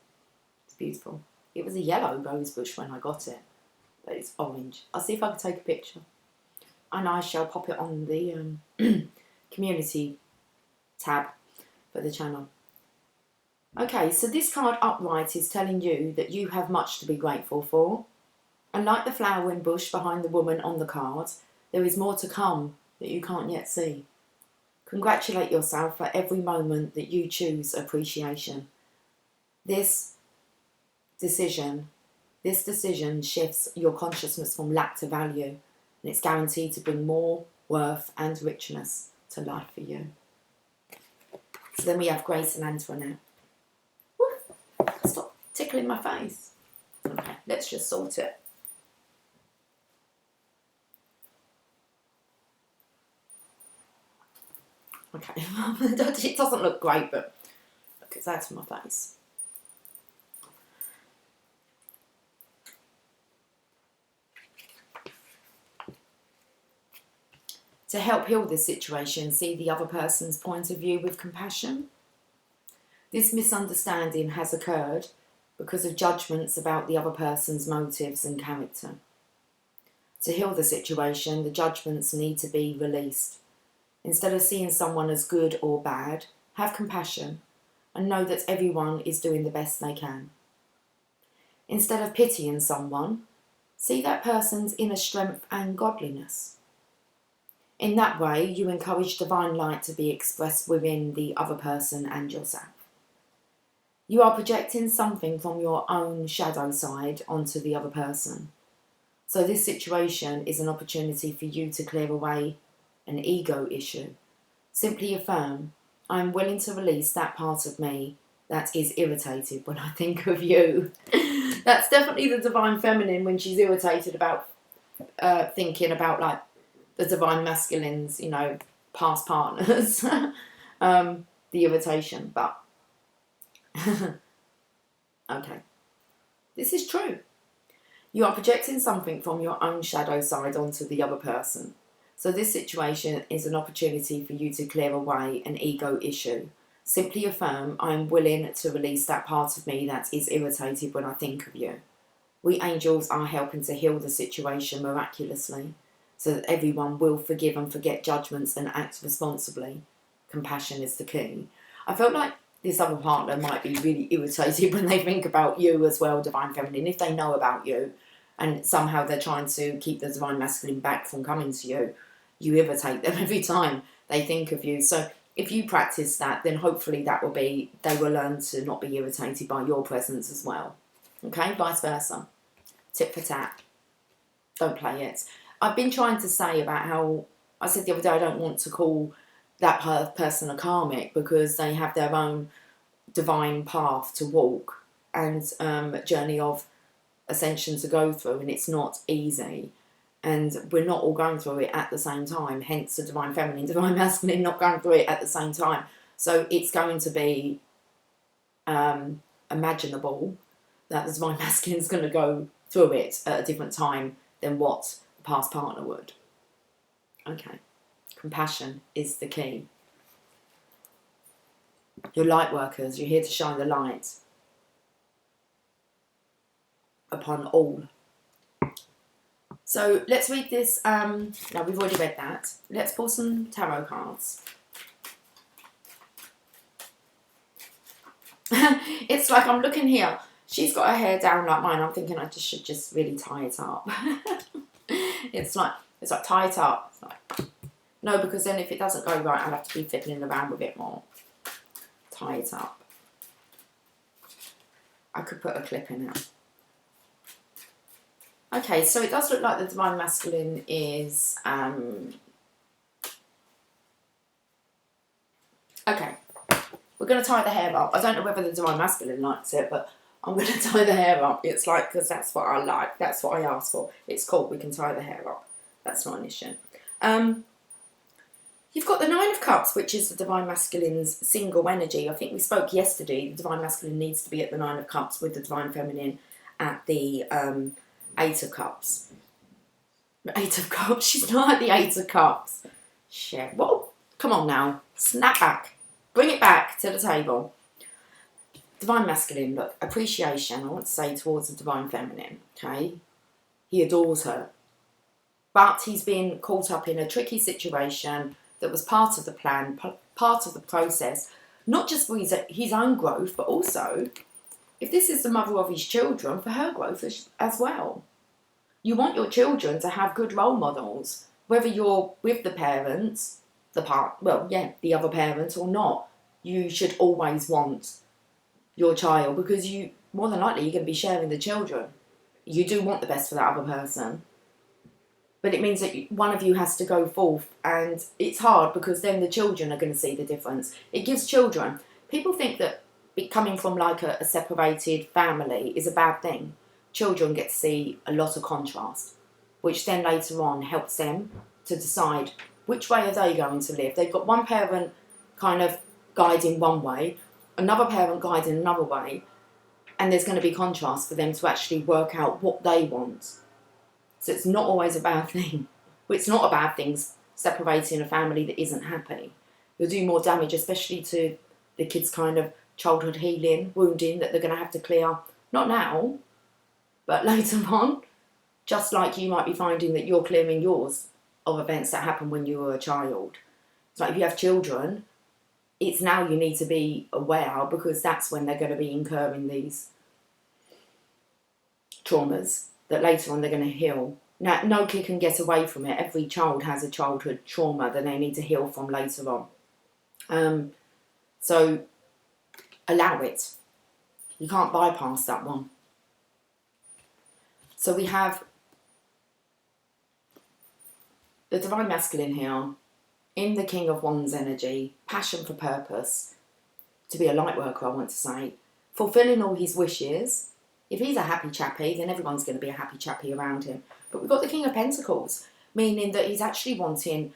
It's beautiful. It was a yellow rose bush when I got it, but it's orange. I'll see if I can take a picture. And I shall pop it on the community tab for the channel. Okay, so this card upright is telling you that you have much to be grateful for. And like the flowering bush behind the woman on the card, there is more to come that you can't yet see. Congratulate yourself for every moment that you choose appreciation. This decision shifts your consciousness from lack to value, and it's guaranteed to bring more worth and richness to life for you. So then we have Grace and Antoinette. Stop tickling my face. Okay, let's just sort it. Okay, it doesn't look great, but look, it's out of my face. To help heal this situation, see the other person's point of view with compassion. This misunderstanding has occurred because of judgments about the other person's motives and character. To heal the situation, the judgments need to be released. Instead of seeing someone as good or bad, have compassion and know that everyone is doing the best they can. Instead of pitying someone, see that person's inner strength and godliness. In that way, you encourage divine light to be expressed within the other person and yourself. You are projecting something from your own shadow side onto the other person. So this situation is an opportunity for you to clear away an ego issue. Simply affirm, I am willing to release that part of me that is irritated when I think of you. That's definitely the Divine Feminine when she's irritated about thinking about like the Divine Masculines, you know, past partners. The irritation, but okay. This is true. You are projecting something from your own shadow side onto the other person. So this situation is an opportunity for you to clear away an ego issue. Simply affirm, I am willing to release that part of me that is irritated when I think of you. We angels are helping to heal the situation miraculously, so that everyone will forgive and forget judgments and act responsibly. Compassion is the key. I felt like this other partner might be really irritated when they think about you as well, Divine Feminine, if they know about you and somehow they're trying to keep the Divine Masculine back from coming to you. You irritate them every time they think of you. So if you practice that, then hopefully they will learn to not be irritated by your presence as well. Okay, vice versa. Tit for tat. Don't play it. I've been trying to say about how, I said the other day, I don't want to call that person a karmic because they have their own divine path to walk and journey of ascension to go through, and it's not easy. And we're not all going through it at the same time, hence the Divine Feminine, Divine Masculine not going through it at the same time. So it's going to be imaginable that the Divine Masculine is going to go through it at a different time than what the past partner would. Okay. Compassion is the key. You're light workers. You're here to shine the light upon all. So let's read this. No, we've already read that. Let's pull some tarot cards. It's like I'm looking here. She's got her hair down like mine. I'm thinking I should just really tie it up. It's like tie it up. It's like, no, because then if it doesn't go right, I'll have to be fiddling around with it more. Tie it up. I could put a clip in it. Okay, so it does look like the Divine Masculine is... okay, we're going to tie the hair up. I don't know whether the Divine Masculine likes it, but I'm going to tie the hair up. It's like, because that's what I like. That's what I asked for. It's cool. We can tie the hair up. That's not an issue. You've got the Nine of Cups, which is the Divine Masculine's single energy. I think we spoke yesterday. The Divine Masculine needs to be at the Nine of Cups with the Divine Feminine at the... Eight of Cups. Eight of Cups. She's not at the Eight of Cups. Shit. Whoa. Come on now. Snap back. Bring it back to the table. Divine Masculine, look. Appreciation, I want to say, towards the Divine Feminine. Okay? He adores her. But he's been caught up in a tricky situation that was part of the plan, part of the process. Not just for his own growth, but also... if this is the mother of his children, for her growth as well. You want your children to have good role models, whether you're with the parents, the other parent or not. You should always want your child, because you, more than likely, you're going to be sharing the children. You do want the best for that other person. But it means that one of you has to go forth, and it's hard because then the children are going to see the difference. It gives children... people think that coming from like a separated family is a bad thing. Children get to see a lot of contrast, which then later on helps them to decide which way are they going to live. They've got one parent kind of guiding one way, another parent guiding another way, and there's going to be contrast for them to actually work out what they want. So it's not always a bad thing. It's not a bad thing separating a family that isn't happy. You'll do more damage, especially to the kids' kind of childhood healing, wounding that they're going to have to clear, not now, but later on, just like you might be finding that you're clearing yours of events that happened when you were a child. It's like if you have children, it's now you need to be aware, because that's when they're going to be incurring these traumas that later on they're going to heal. Now, no kid can get away from it. Every child has a childhood trauma that they need to heal from later on. So allow it. You can't bypass that one. So we have the Divine Masculine here, in the King of Wands energy, passion for purpose, to be a light worker, I want to say, fulfilling all his wishes. If he's a happy chappy, then everyone's going to be a happy chappy around him. But we've got the King of Pentacles, meaning that he's actually wanting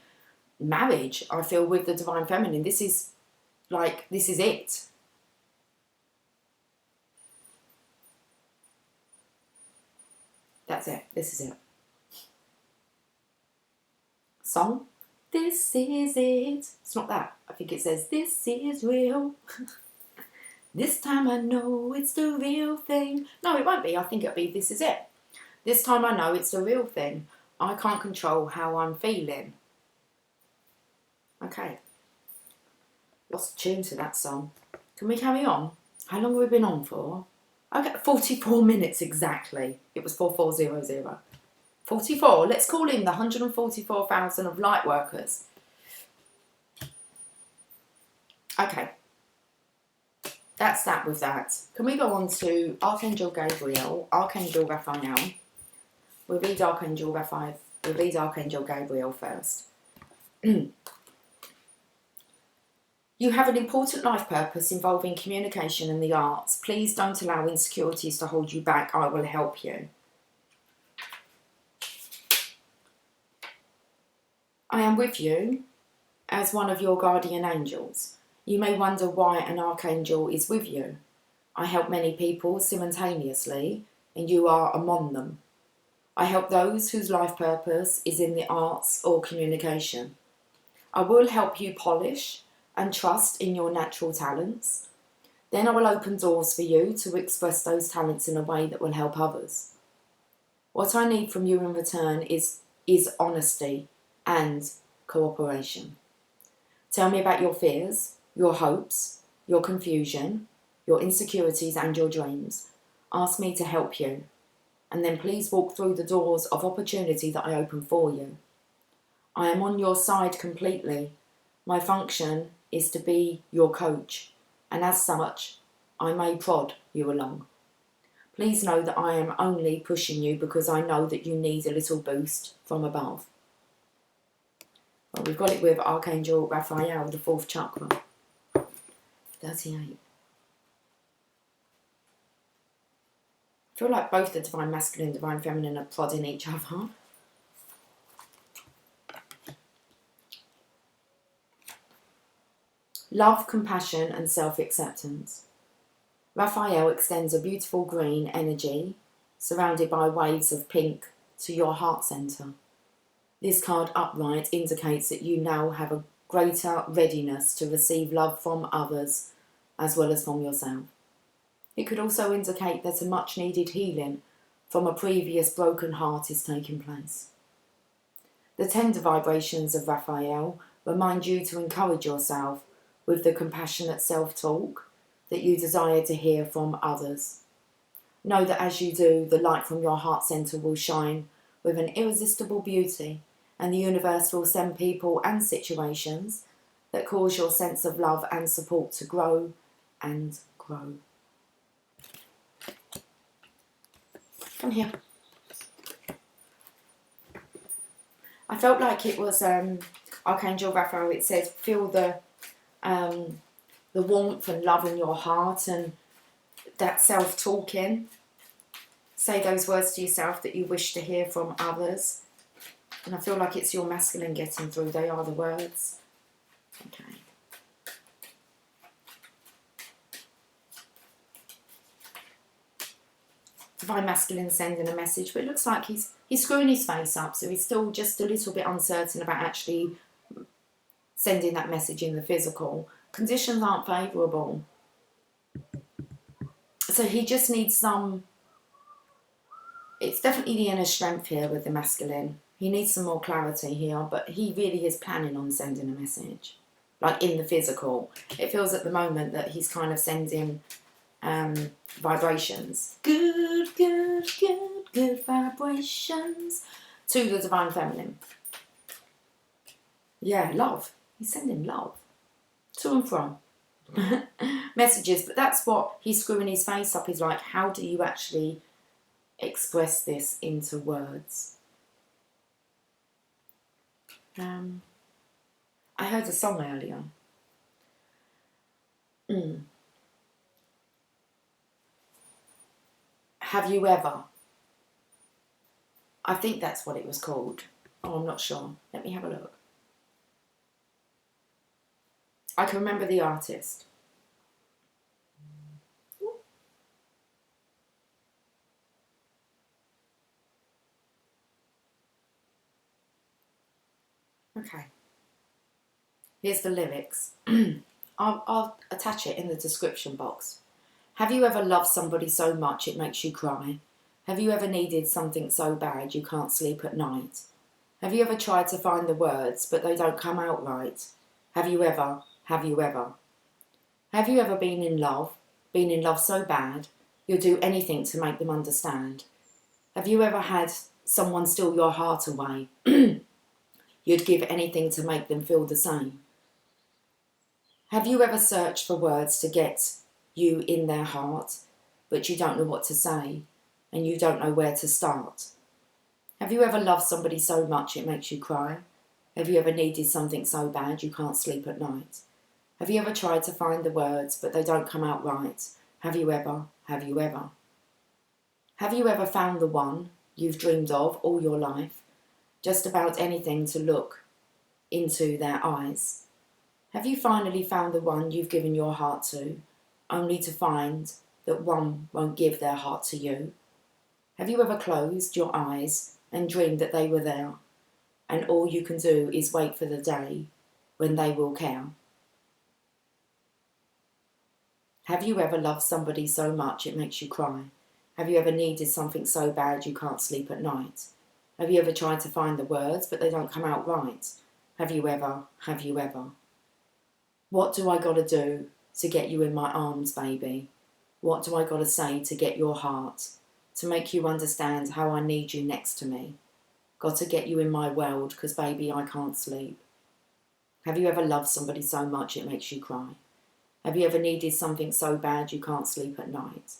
marriage, I feel, with the Divine Feminine. This is it. That's it. This is it. Song? This is it. It's not that. I think it says, this is real. This time I know it's the real thing. No, it won't be. I think it'll be, this is it. This time I know it's the real thing. I can't control how I'm feeling. Okay. Lost tune to that song. Can we carry on? How long have we been on for? Okay, 44 minutes exactly. It was 4400. 44. Let's call in the 144,000 of light workers. Okay. That's that with that. Can we go on to Archangel Gabriel, Archangel Raphael? We'll read Archangel Raphael. We'll read Archangel Gabriel first. You have an important life purpose involving communication and the arts. Please don't allow insecurities to hold you back. I will help you. I am with you as one of your guardian angels. You may wonder why an archangel is with you. I help many people simultaneously, and you are among them. I help those whose life purpose is in the arts or communication. I will help you polish and trust in your natural talents, then I will open doors for you to express those talents in a way that will help others. What I need from you in return is honesty and cooperation. Tell me about your fears, your hopes, your confusion, your insecurities and your dreams. Ask me to help you. And then please walk through the doors of opportunity that I open for you. I am on your side completely. My function is to be your coach, and as such, I may prod you along. Please know that I am only pushing you because I know that you need a little boost from above. Well, we've got it with Archangel Raphael, the 4th chakra. 38. I feel like both the Divine Masculine and Divine Feminine are prodding each other. Love, compassion and self-acceptance. Raphael extends a beautiful green energy surrounded by waves of pink to your heart centre. This card upright indicates that you now have a greater readiness to receive love from others as well as from yourself. It could also indicate that a much needed healing from a previous broken heart is taking place. The tender vibrations of Raphael remind you to encourage yourself with the compassionate self-talk that you desire to hear from others. Know that as you do, the light from your heart centre will shine with an irresistible beauty, and the universe will send people and situations that cause your sense of love and support to grow and grow. Come here. I felt like it was Archangel Raphael. It says, feel the warmth and love in your heart and that self-talking. Say those words to yourself that you wish to hear from others. And I feel like it's your masculine getting through. They are the words. Okay. Divine Masculine sending a message, but it looks like he's screwing his face up, so he's still just a little bit uncertain about actually sending that message in the physical. Conditions aren't favourable. So he just needs some... It's definitely the inner strength here with the masculine. He needs some more clarity here, but he really is planning on sending a message. Like in the physical. It feels at the moment that he's kind of sending vibrations. Good vibrations to the Divine Feminine. Yeah, love. He's sending love. To and from. Messages, but that's what he's screwing his face up. He's like, how do you actually express this into words? I heard a song earlier. Have you ever? I think that's what it was called. Oh, I'm not sure. Let me have a look. I can remember the artist. Okay. Here's the lyrics. I'll attach it in the description box. Have you ever loved somebody so much it makes you cry? Have you ever needed something so bad you can't sleep at night? Have you ever tried to find the words but they don't come out right? Have you ever? Have you ever? Have you ever been in love so bad you'll do anything to make them understand? Have you ever had someone steal your heart away? You'd give anything to make them feel the same. Have you ever searched for words to get you in their heart, but you don't know what to say, and you don't know where to start? Have you ever loved somebody so much it makes you cry? Have you ever needed something so bad you can't sleep at night? Have you ever tried to find the words, but they don't come out right? Have you ever? Have you ever? Have you ever found the one you've dreamed of all your life? Just about anything to look into their eyes. Have you finally found the one you've given your heart to, only to find that one won't give their heart to you? Have you ever closed your eyes and dreamed that they were there, and all you can do is wait for the day when they will care? Have you ever loved somebody so much it makes you cry? Have you ever needed something so bad you can't sleep at night? Have you ever tried to find the words but they don't come out right? Have you ever? Have you ever? What do I gotta do to get you in my arms, baby? What do I gotta say to get your heart? To make you understand how I need you next to me? Got to get you in my world, 'cause baby, I can't sleep. Have you ever loved somebody so much it makes you cry? Have you ever needed something so bad you can't sleep at night?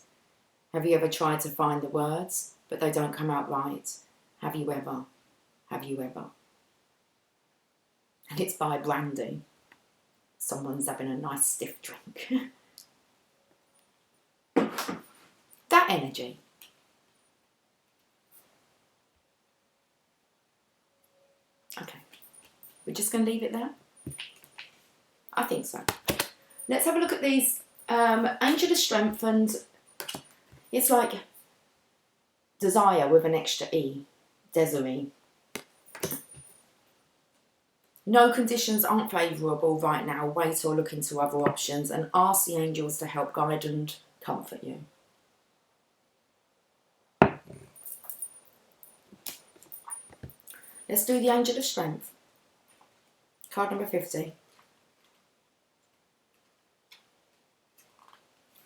Have you ever tried to find the words, but they don't come out right? Have you ever? Have you ever? And it's by Brandy. Someone's having a nice stiff drink. That energy. Okay. We're just going to leave it there? I think so. Let's have a look at these. Angel of Strength, and it's like desire with an extra E. Desiree. No conditions aren't favourable right now. Wait or look into other options and ask the angels to help guide and comfort you. Let's do the Angel of Strength. Card number 50.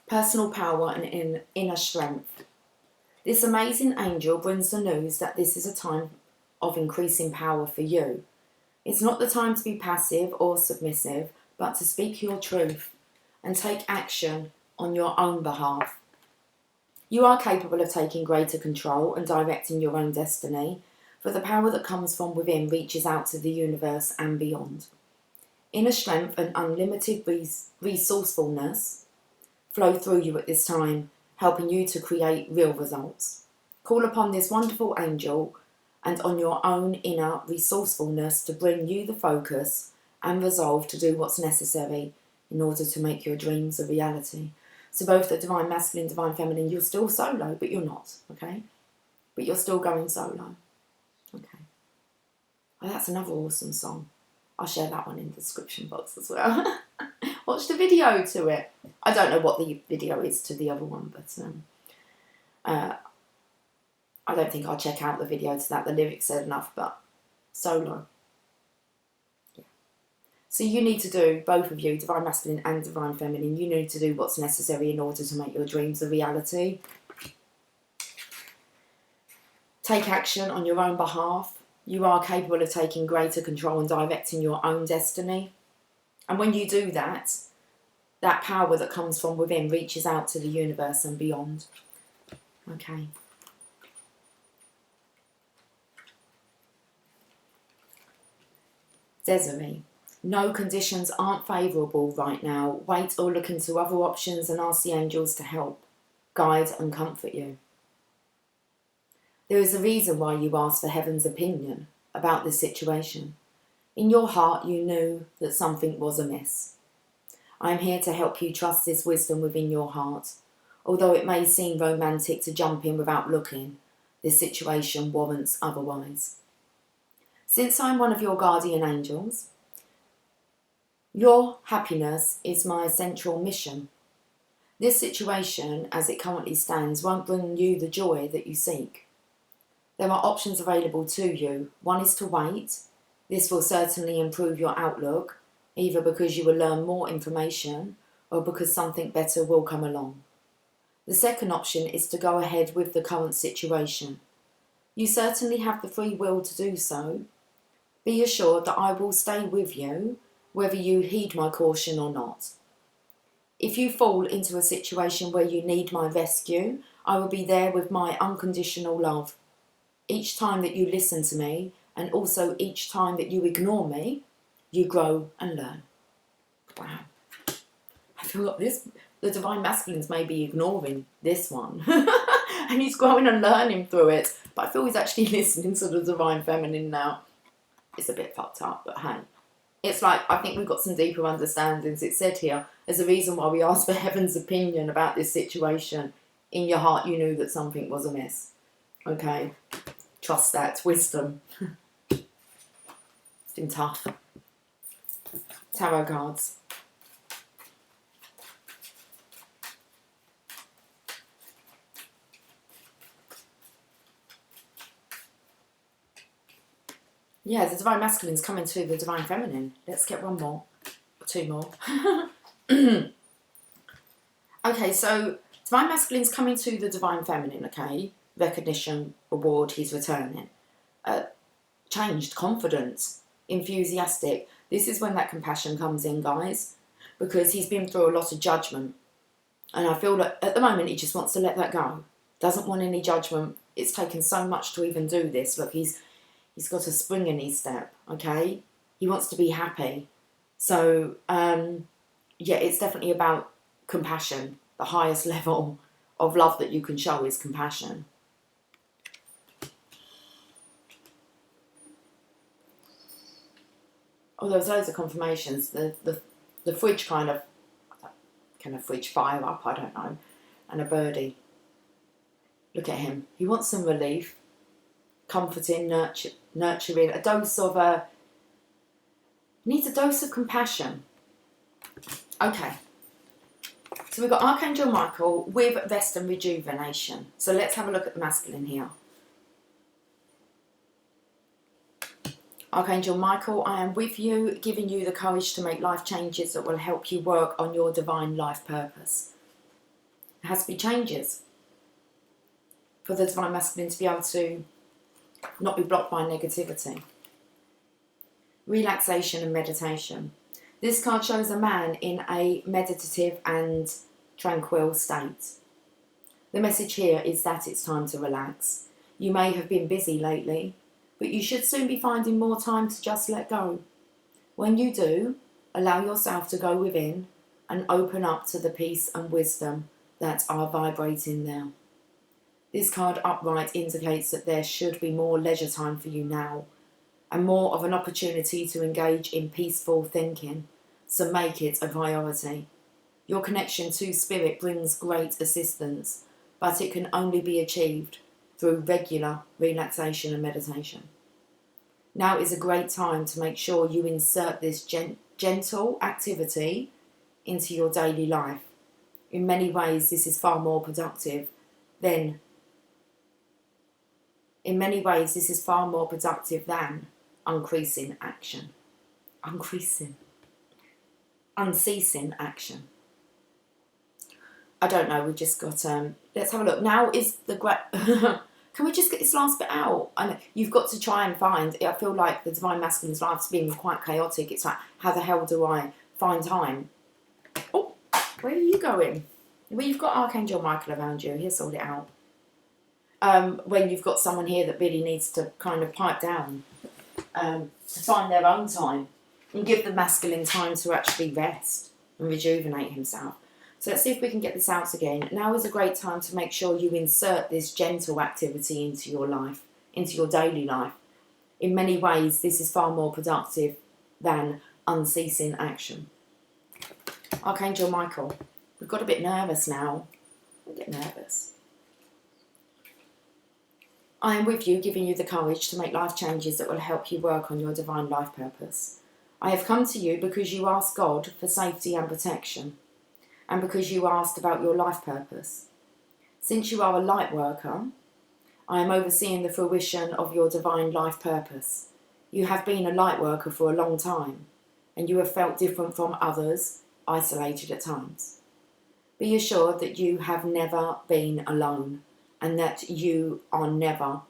Personal power and inner strength. This amazing angel brings the news that this is a time of increasing power for you. It's not the time to be passive or submissive, but to speak your truth and take action on your own behalf. You are capable of taking greater control and directing your own destiny, for the power that comes from within reaches out to the universe and beyond. Inner strength and unlimited resourcefulness flow through you at this time, helping you to create real results. Call upon this wonderful angel and on your own inner resourcefulness to bring you the focus and resolve to do what's necessary in order to make your dreams a reality. So both the Divine Masculine, Divine Feminine, you're still solo, but you're not, okay? But you're still going solo, okay? Oh, that's another awesome song. I'll share that one in the description box as well. Watch the video to it. I don't know what the video is to the other one, but I don't think I'll check out the video to that. The lyrics said enough, but solo. Yeah. So you need to do, both of you, Divine Masculine and Divine Feminine, you need to do what's necessary in order to make your dreams a reality. Take action on your own behalf. You are capable of taking greater control and directing your own destiny. And when you do that, that power that comes from within reaches out to the universe and beyond. Okay. Desiree. No conditions aren't favourable right now. Wait or look into other options and ask the angels to help, guide and comfort you. There is a reason why you asked for heaven's opinion about this situation. In your heart you knew that something was amiss. I am here to help you trust this wisdom within your heart. Although it may seem romantic to jump in without looking, this situation warrants otherwise. Since I'm one of your guardian angels, your happiness is my central mission. This situation, as it currently stands, won't bring you the joy that you seek. There are options available to you. One is to wait. This will certainly improve your outlook, either because you will learn more information or because something better will come along. The second option is to go ahead with the current situation. You certainly have the free will to do so. Be assured that I will stay with you, whether you heed my caution or not. If you fall into a situation where you need my rescue, I will be there with my unconditional love. Each time that you listen to me, and also each time that you ignore me, you grow and learn. Wow. I feel like the Divine Masculines may be ignoring this one. And he's growing and learning through it. But I feel he's actually listening to the Divine Feminine now. It's a bit fucked up, but hey. It's like, I think we've got some deeper understandings. It said here, there's a reason why we asked for heaven's opinion about this situation. In your heart, you knew that something was amiss. Okay. Trust that. Wisdom. It's been tough. Tarot cards. Yeah, the Divine Masculine's coming to the Divine Feminine. Let's get one more. Two more. Okay, so Divine Masculine's coming to the Divine Feminine, okay? Recognition, reward, he's returning. Changed, confidence, enthusiastic. This is when that compassion comes in, guys, because he's been through a lot of judgment. And I feel that at the moment he just wants to let that go. Doesn't want any judgment. It's taken so much to even do this. Look, he's got a spring in his step, okay? He wants to be happy. So, yeah, it's definitely about compassion. The highest level of love that you can show is compassion. Oh, there was loads of confirmations. The fridge kind of fridge fire up, I don't know. And a birdie. Look at him. He wants some relief. Comforting, nurturing. A dose of... needs a dose of compassion. Okay. So we've got Archangel Michael with rest and rejuvenation. So let's have a look at the masculine here. Archangel Michael, I am with you, giving you the courage to make life changes that will help you work on your divine life purpose. It has to be changes for the Divine Masculine to be able to not be blocked by negativity. Relaxation and meditation. This card shows a man in a meditative and tranquil state. The message here is that it's time to relax. You may have been busy lately, but you should soon be finding more time to just let go. When you do, allow yourself to go within and open up to the peace and wisdom that are vibrating there. This card upright indicates that there should be more leisure time for you now and more of an opportunity to engage in peaceful thinking, so make it a priority. Your connection to spirit brings great assistance, but it can only be achieved through regular relaxation and meditation. Now is a great time to make sure you insert this gentle activity into your daily life. In many ways, this is far more productive than unceasing action. I don't know, we've just got, let's have a look. Now is the great, can we just get this last bit out? And you've got to try and find, I feel like the Divine Masculine's life's been quite chaotic. It's like, how the hell do I find time? Oh, where are you going? Well, you've got Archangel Michael around you, he'll sort it out. When you've got someone here that really needs to kind of pipe down, to find their own time and give the masculine time to actually rest and rejuvenate himself. So let's see if we can get this out again. Now is a great time to make sure you insert this gentle activity into your life, into your daily life. In many ways, this is far more productive than unceasing action. Archangel Michael, we've got a bit nervous now. We get nervous. I am with you, giving you the courage to make life changes that will help you work on your divine life purpose. I have come to you because you asked God for safety and protection, and because you asked about your life purpose. Since you are a light worker, I am overseeing the fruition of your divine life purpose. You have been a light worker for a long time, and you have felt different from others, isolated at times. Be assured that you have never been alone, and that you never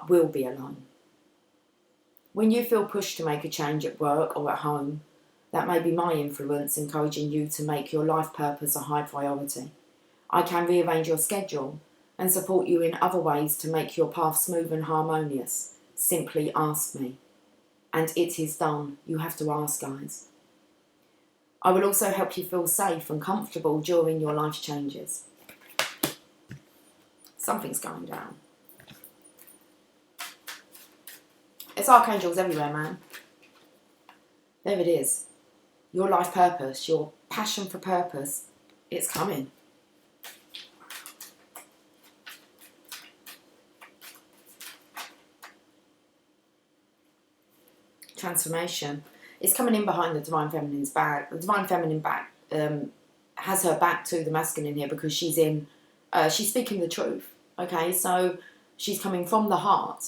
will be alone. When you feel pushed to make a change at work or at home, that may be my influence encouraging you to make your life purpose a high priority. I can rearrange your schedule and support you in other ways to make your path smooth and harmonious. Simply ask me. And it is done. You have to ask, guys. I will also help you feel safe and comfortable during your life changes. Something's going down. It's archangels everywhere, man. There it is. Your life purpose, your passion for purpose, it's coming. Transformation. It's coming in behind the Divine Feminine's back. The Divine Feminine back has her back to the masculine here because she's speaking the truth. Okay, so she's coming from the heart.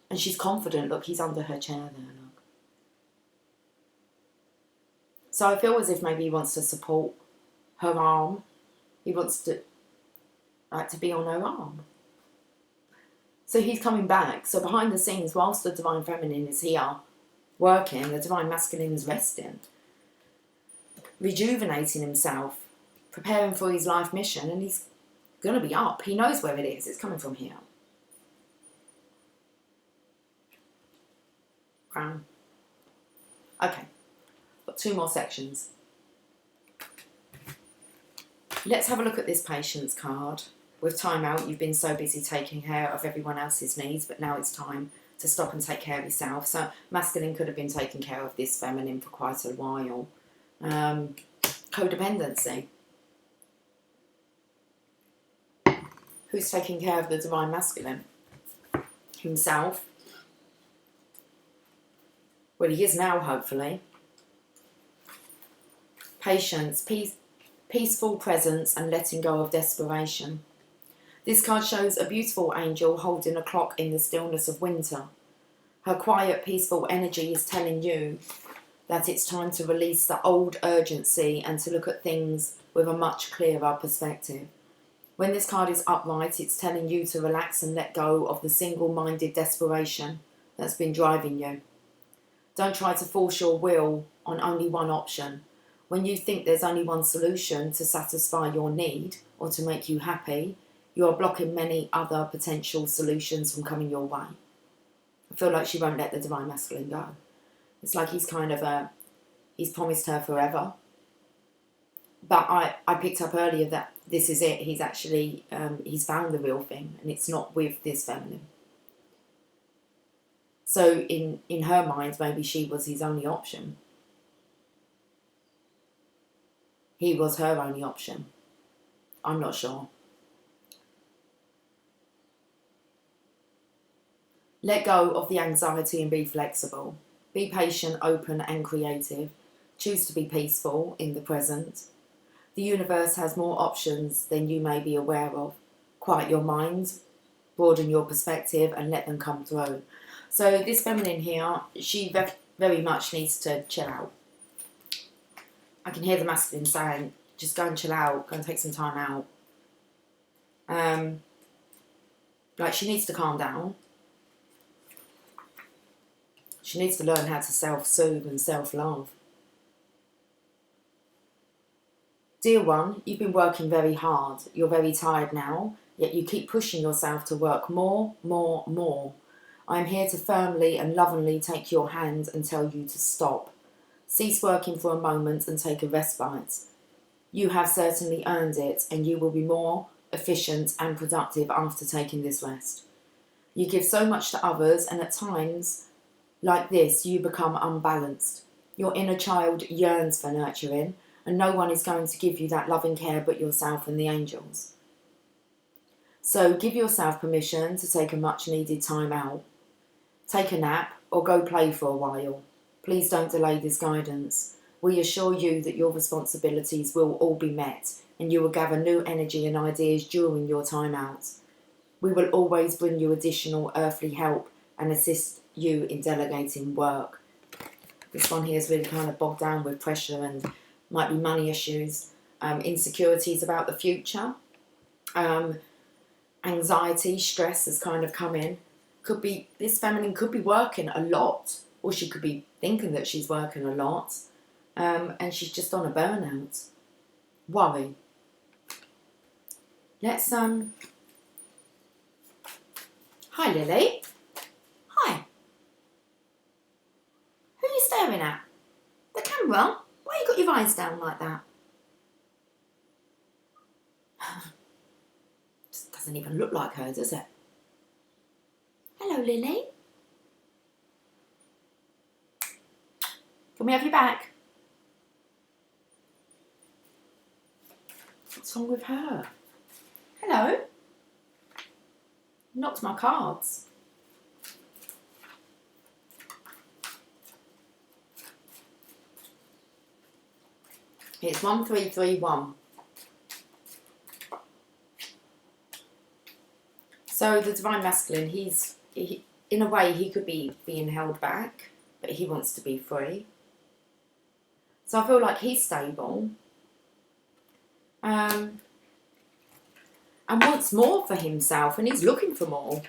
And she's confident. Look, he's under her chair there, look. So I feel as if maybe he wants to support her arm. He wants to, like, to be on her arm. So he's coming back. So behind the scenes, whilst the Divine Feminine is here working, the Divine Masculine is resting, rejuvenating himself, preparing for his life mission, and he's going to be up. He knows where it is. It's coming from here. Crown. Okay. Got 2 more sections. Let's have a look at this patience card. With time out, you've been so busy taking care of everyone else's needs, but now it's time to stop and take care of yourself. So masculine could have been taking care of this feminine for quite a while. Codependency. Who's taking care of the Divine Masculine? Himself. Well, he is now, hopefully. Patience, peaceful presence, and letting go of desperation. This card shows a beautiful angel holding a clock in the stillness of winter. Her quiet, peaceful energy is telling you that it's time to release the old urgency and to look at things with a much clearer perspective. When this card is upright, it's telling you to relax and let go of the single-minded desperation that's been driving you. Don't try to force your will on only one option. When you think there's only one solution to satisfy your need or to make you happy, you are blocking many other potential solutions from coming your way. I feel like she won't let the Divine Masculine go. It's like he's kind of he's promised her forever. But I picked up earlier that this is it. He's actually, he's found the real thing, and it's not with this feminine. So in her mind, maybe she was his only option. He was her only option. I'm not sure. Let go of the anxiety and be flexible. Be patient, open and creative. Choose to be peaceful in the present. The universe has more options than you may be aware of. Quiet your mind, broaden your perspective and let them come through. So this feminine here, she very much needs to chill out. I can hear the masculine saying, just go and chill out, go and take some time out. Like, she needs to calm down. She needs to learn how to self-soothe and self-love. Dear one, you've been working very hard. You're very tired now, yet you keep pushing yourself to work more, more, more. I am here to firmly and lovingly take your hand and tell you to stop. Cease working for a moment and take a respite. You have certainly earned it, and you will be more efficient and productive after taking this rest. You give so much to others, and at times like this, you become unbalanced. Your inner child yearns for nurturing, and no one is going to give you that loving care but yourself and the angels. So give yourself permission to take a much needed time out. Take a nap or go play for a while. Please don't delay this guidance. We assure you that your responsibilities will all be met, and you will gather new energy and ideas during your time out. We will always bring you additional earthly help and assist you in delegating work. This one here is really kind of bogged down with pressure and might be money issues, insecurities about the future, anxiety, stress has kind of come in. Could be, this feminine could be working a lot, or she could be thinking that she's working a lot, and she's just on a burnout. Worry. Let's, hi Lily. Hi. Who are you staring at? The camera? Why you got your eyes down like that? Just doesn't even look like her, does it? Hello, Lily. Can we have you back? What's wrong with her? Hello? Knocked my cards. It's 1331. So the Divine Masculine, in a way, he could be being held back, but he wants to be free. So I feel like he's stable. And wants more for himself, and he's looking for more.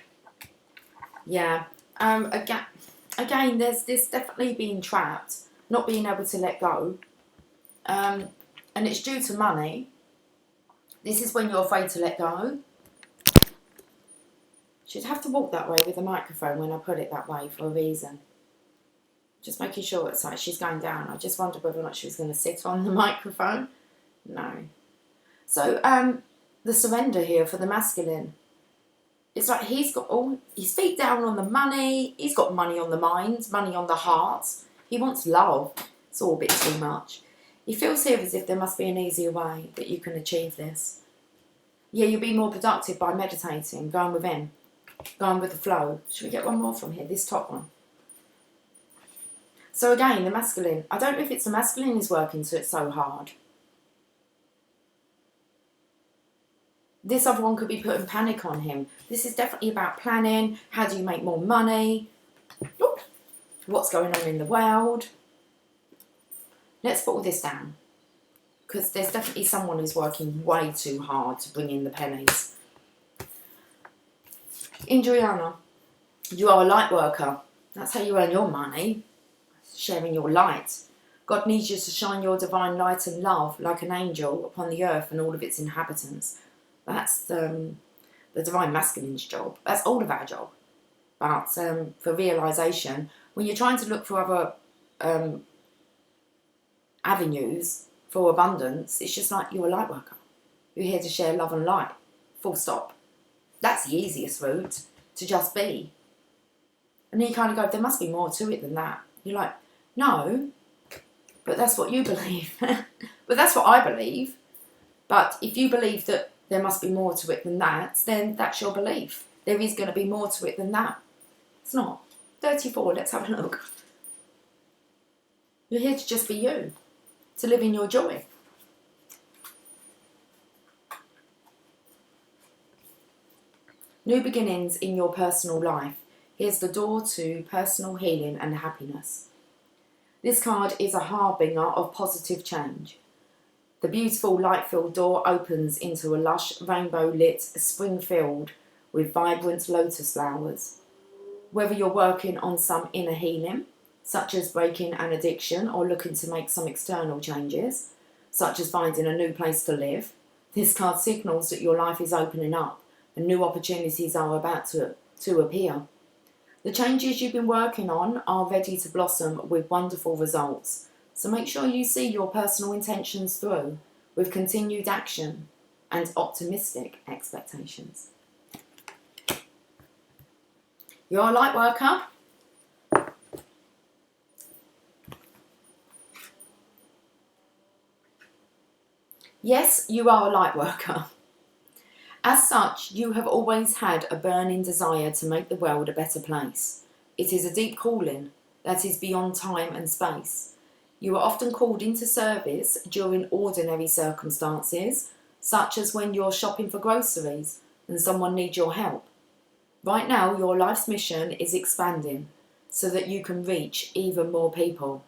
Yeah. Again, there's this definitely being trapped, not being able to let go. And it's due to money. This is when you're afraid to let go. She'd have to walk that way with the microphone when I put it that way for a reason. Just making sure it's like she's going down. I just wondered whether or not she was going to sit on the microphone. No. So, the surrender here for the masculine. It's like he's got all his feet down on the money. He's got money on the mind, money on the heart. He wants love. It's all a bit too much. He feels here as if there must be an easier way that you can achieve this. Yeah, you'll be more productive by meditating, going within, going with the flow. Should we get one more from here? This top one. So again, the masculine. I don't know if it's the masculine is working so it's so hard. This other one could be putting panic on him. This is definitely about planning. How do you make more money? Ooh, what's going on in the world? Let's put all this down. Because there's definitely someone who's working way too hard to bring in the pennies. Indriana, you are a light worker. That's how you earn your money. Sharing your light. God needs you to shine your divine light and love like an angel upon the earth and all of its inhabitants. That's the divine masculine's job. That's all of our job. But for realisation, when you're trying to look for other avenues for abundance, it's just like you're a light worker. You're here to share love and light. Full stop. That's the easiest route, to just be. And then you kind of go, there must be more to it than that. You're like, no, but that's what you believe. But that's what I believe. But if you believe that there must be more to it than that, then that's your belief. There is going to be more to it than that. It's not. 34, let's have a look. You're here to just be you. To live in your joy. New beginnings in your personal life. Here's the door to personal healing and happiness. This card is a harbinger of positive change. The beautiful light-filled door opens into a lush, rainbow-lit spring field with vibrant lotus flowers. Whether you're working on some inner healing, such as breaking an addiction or looking to make some external changes, such as finding a new place to live, this card signals that your life is opening up and new opportunities are about to appear. The changes you've been working on are ready to blossom with wonderful results. So make sure you see your personal intentions through with continued action and optimistic expectations. You're a light worker. Yes, you are a light worker. As such, you have always had a burning desire to make the world a better place. It is a deep calling that is beyond time and space. You are often called into service during ordinary circumstances, such as when you're shopping for groceries and someone needs your help. Right now, your life's mission is expanding so that you can reach even more people.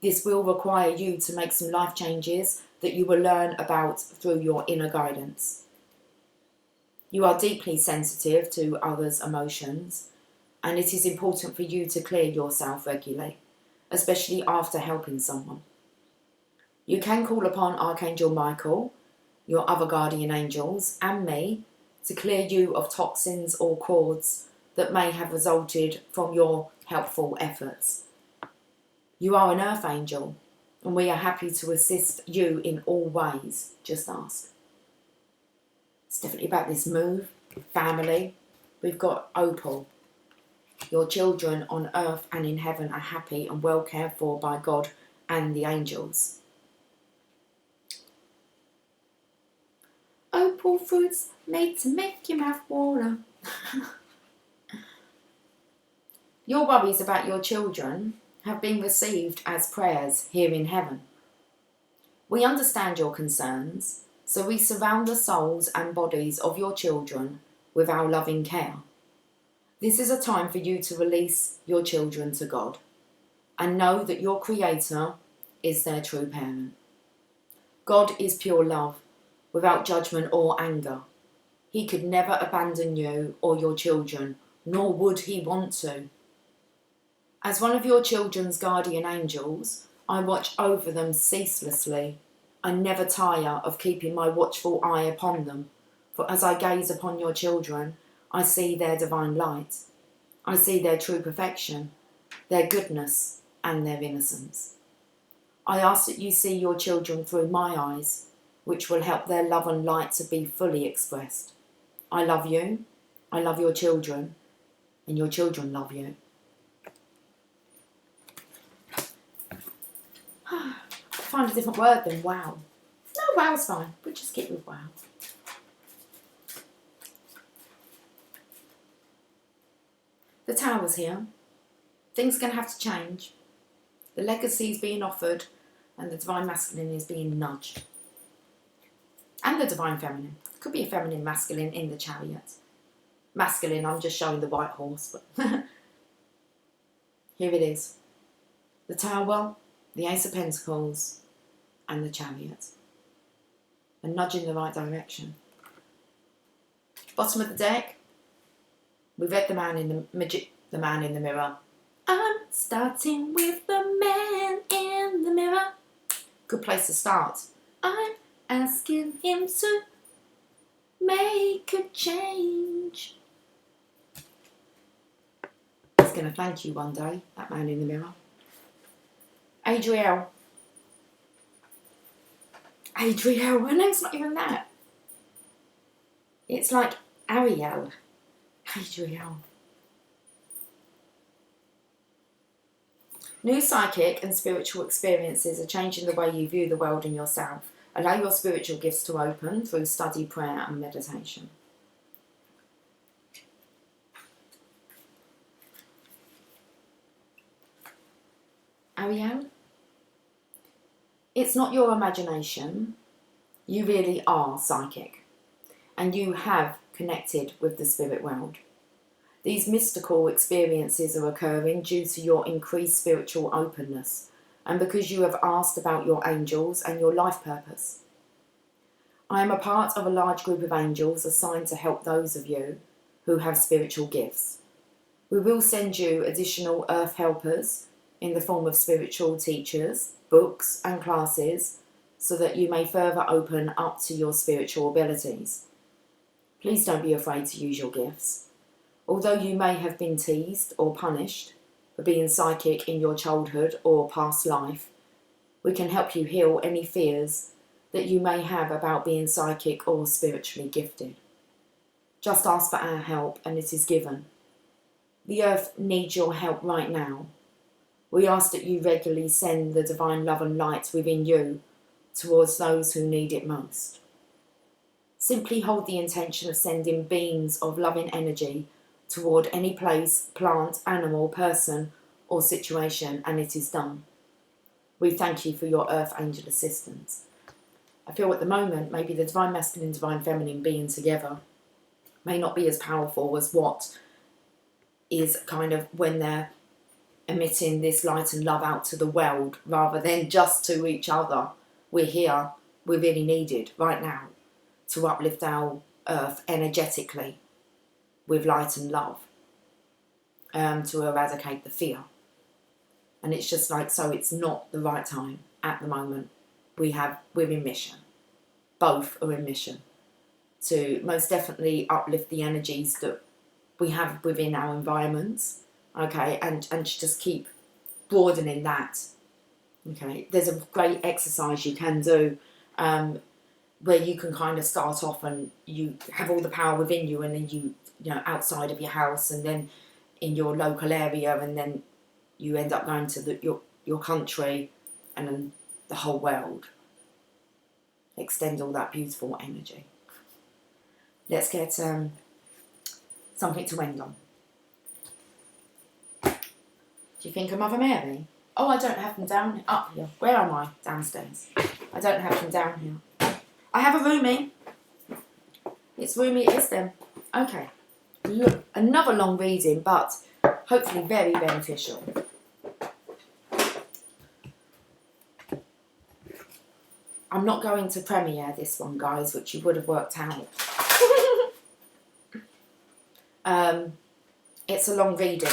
This will require you to make some life changes that you will learn about through your inner guidance. You are deeply sensitive to others' emotions, and it is important for you to clear yourself regularly, especially after helping someone. You can call upon Archangel Michael, your other guardian angels, and me to clear you of toxins or cords that may have resulted from your helpful efforts. You are an earth angel, and we are happy to assist you in all ways. Just ask. It's definitely about this move, family. We've got Opal. Your children on earth and in heaven are happy and well cared for by God and the angels. Opal fruits made to make your mouth water. Your worries about your children have been received as prayers here in heaven. We understand your concerns, so we surround the souls and bodies of your children with our loving care. This is a time for you to release your children to God and know that your Creator is their true parent. God is pure love, without judgment or anger. He could never abandon you or your children, nor would he want to. As one of your children's guardian angels, I watch over them ceaselessly. I never tire of keeping my watchful eye upon them, for as I gaze upon your children, I see their divine light. I see their true perfection, their goodness, and their innocence. I ask that you see your children through my eyes, which will help their love and light to be fully expressed. I love you, I love your children, and your children love you. Find a different word than wow. No, wow's fine. We'll just get with wow. The Tower's here. Things are going to have to change. The legacy is being offered and the Divine Masculine is being nudged. And the Divine Feminine. Could be a Feminine Masculine in the Chariot. Masculine, I'm just showing the white horse. But here it is. The Tower, the Ace of Pentacles and the Chariot. And nudging the right direction. Bottom of the deck, we've read the man in the mirror. I'm starting with the man in the mirror. Good place to start. I'm asking him to make a change. He's going to thank you one day, that man in the mirror. Adriel. Her name's not even that. It's like Ariel. Adriel. New psychic and spiritual experiences are changing the way you view the world and yourself. Allow your spiritual gifts to open through study, prayer and meditation. Ariel? It's not your imagination. You really are psychic. And you have connected with the spirit world. These mystical experiences are occurring due to your increased spiritual openness and because you have asked about your angels and your life purpose. I am a part of a large group of angels assigned to help those of you who have spiritual gifts. We will send you additional earth helpers in the form of spiritual teachers, books and classes so that you may further open up to your spiritual abilities. Please don't be afraid to use your gifts. Although you may have been teased or punished for being psychic in your childhood or past life, we can help you heal any fears that you may have about being psychic or spiritually gifted. Just ask for our help and it is given. The earth needs your help right now. We ask that you regularly send the divine love and light within you towards those who need it most. Simply hold the intention of sending beams of loving energy toward any place, plant, animal, person or situation, and it is done. We thank you for your earth angel assistance. I feel at the moment maybe the divine masculine, divine feminine being together may not be as powerful as what is kind of when they're emitting this light and love out to the world rather than just to each other. We're here, we're really needed right now to uplift our earth energetically with light and love, to eradicate the fear. And it's just like, so it's not the right time at the moment. We're in mission. Both are in mission to most definitely uplift the energies that we have within our environments, okay, and to just keep broadening that. Okay, there's a great exercise you can do where you can kind of start off and you have all the power within you, and then you know, outside of your house and then in your local area, and then you end up going to your country and then the whole world. Extend all that beautiful energy. Let's get something to end on. Do you think of Mother Mary? Oh, I don't have them down up here. Where am I? Downstairs. I don't have them down here. I have a roomie. It's roomie, it is them. Okay. another long reading, but hopefully very beneficial. I'm not going to premiere this one, guys, which you would have worked out. It's a long reading.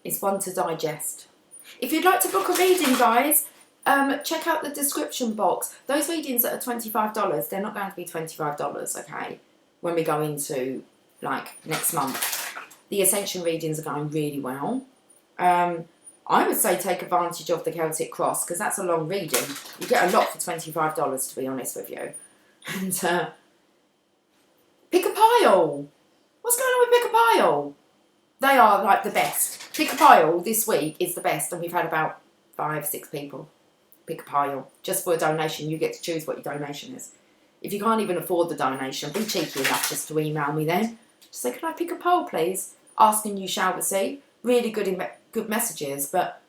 It's one to digest. If you'd like to book a reading, guys, check out the description box. Those readings that are $25, they're not going to be $25, okay? When we go into, like, next month. The Ascension readings are going really well. I would say take advantage of the Celtic Cross, because that's a long reading. You get a lot for $25, to be honest with you. And Pick a Pile. What's going on with Pick a Pile? They are, like, the best. Pick a Pile this week is the best, and we've had about 5-6 people pick a pile. Just for a donation, you get to choose what your donation is. If you can't even afford the donation, be cheeky enough just to email me then. Just say, can I pick a pile, please? Ask and you shall receive. Really good messages, but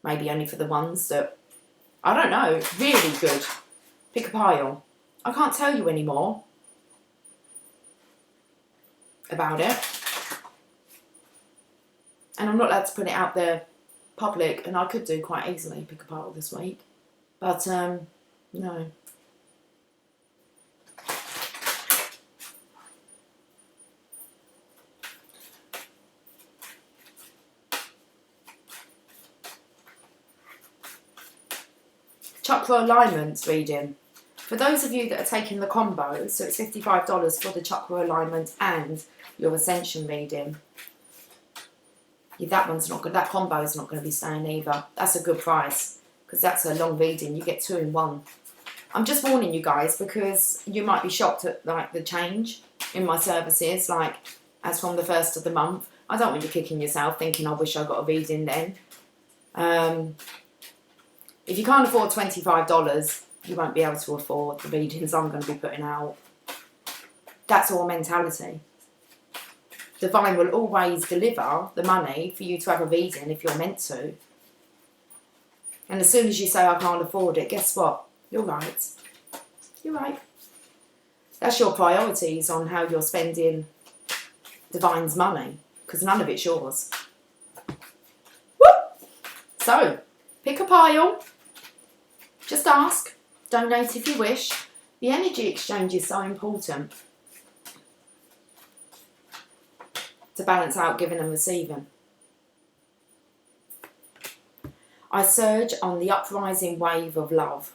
maybe only for the ones that, I don't know, really good. Pick a pile. I can't tell you any more about it. And I'm not allowed to put it out there public, and I could do quite easily pick a pile this week. But, no. Chakra alignments reading. For those of you that are taking the combo, so it's $55 for the chakra alignment and your Ascension reading. Yeah, that one's not good. That combo is not going to be staying either. That's a good price because that's a long reading. You get 2 in 1. I'm just warning you guys because you might be shocked at like the change in my services. Like as from the first of the month, I don't want you kicking yourself thinking I wish I got a reading then. If you can't afford $25, you won't be able to afford the readings I'm going to be putting out. That's all mentality. Divine will always deliver the money for you to have a reading if you're meant to. And as soon as you say, I can't afford it, guess what? You're right. You're right. That's your priorities on how you're spending Divine's money, because none of it's yours. Woo! So, pick a pile. Just ask. Donate if you wish. The energy exchange is so important to balance out giving and receiving. I surge on the uprising wave of love.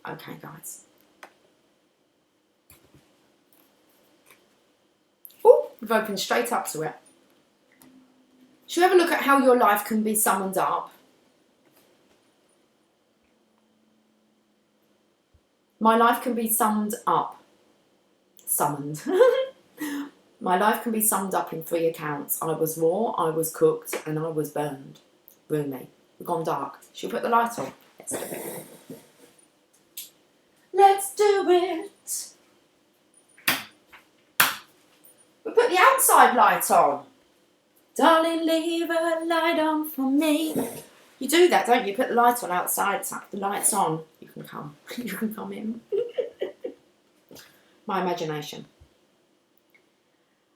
Okay, guys. Oh, we've opened straight up to it. Should we have a look at how your life can be summoned up? My life can be summed up. Summoned. My life can be summed up in 3 accounts. I was raw, I was cooked, and I was burned. Roomy. We've gone dark. Should we put the light on? Let's do it. Let's do it. We put the outside light on. Darling, leave a light on for me. You do that, don't you? Put the light on outside. It's like the light's on. You can come. You can come in. My imagination.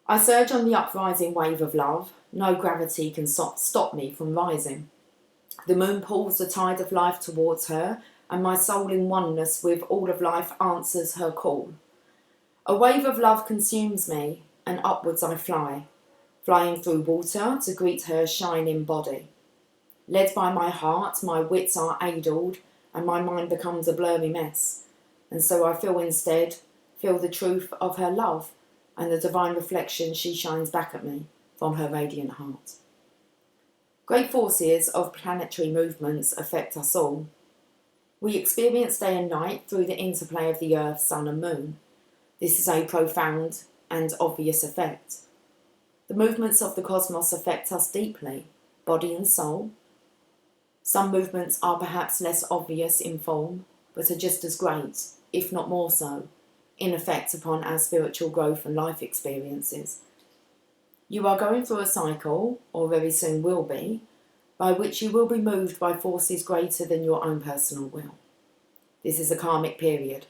I surge on the uprising wave of love. No gravity can stop me from rising. The moon pulls the tide of life towards her, and my soul in oneness with all of life answers her call. A wave of love consumes me, and upwards I fly, flying through water to greet her shining body. Led by my heart, my wits are addled, and my mind becomes a blurry mess. And so I feel the truth of her love, and the divine reflection she shines back at me from her radiant heart. Great forces of planetary movements affect us all. We experience day and night through the interplay of the earth, sun and moon. This is a profound and obvious effect. The movements of the cosmos affect us deeply, body and soul. Some movements are perhaps less obvious in form, but are just as great, if not more so, in effect upon our spiritual growth and life experiences. You are going through a cycle, or very soon will be, by which you will be moved by forces greater than your own personal will. This is a karmic period,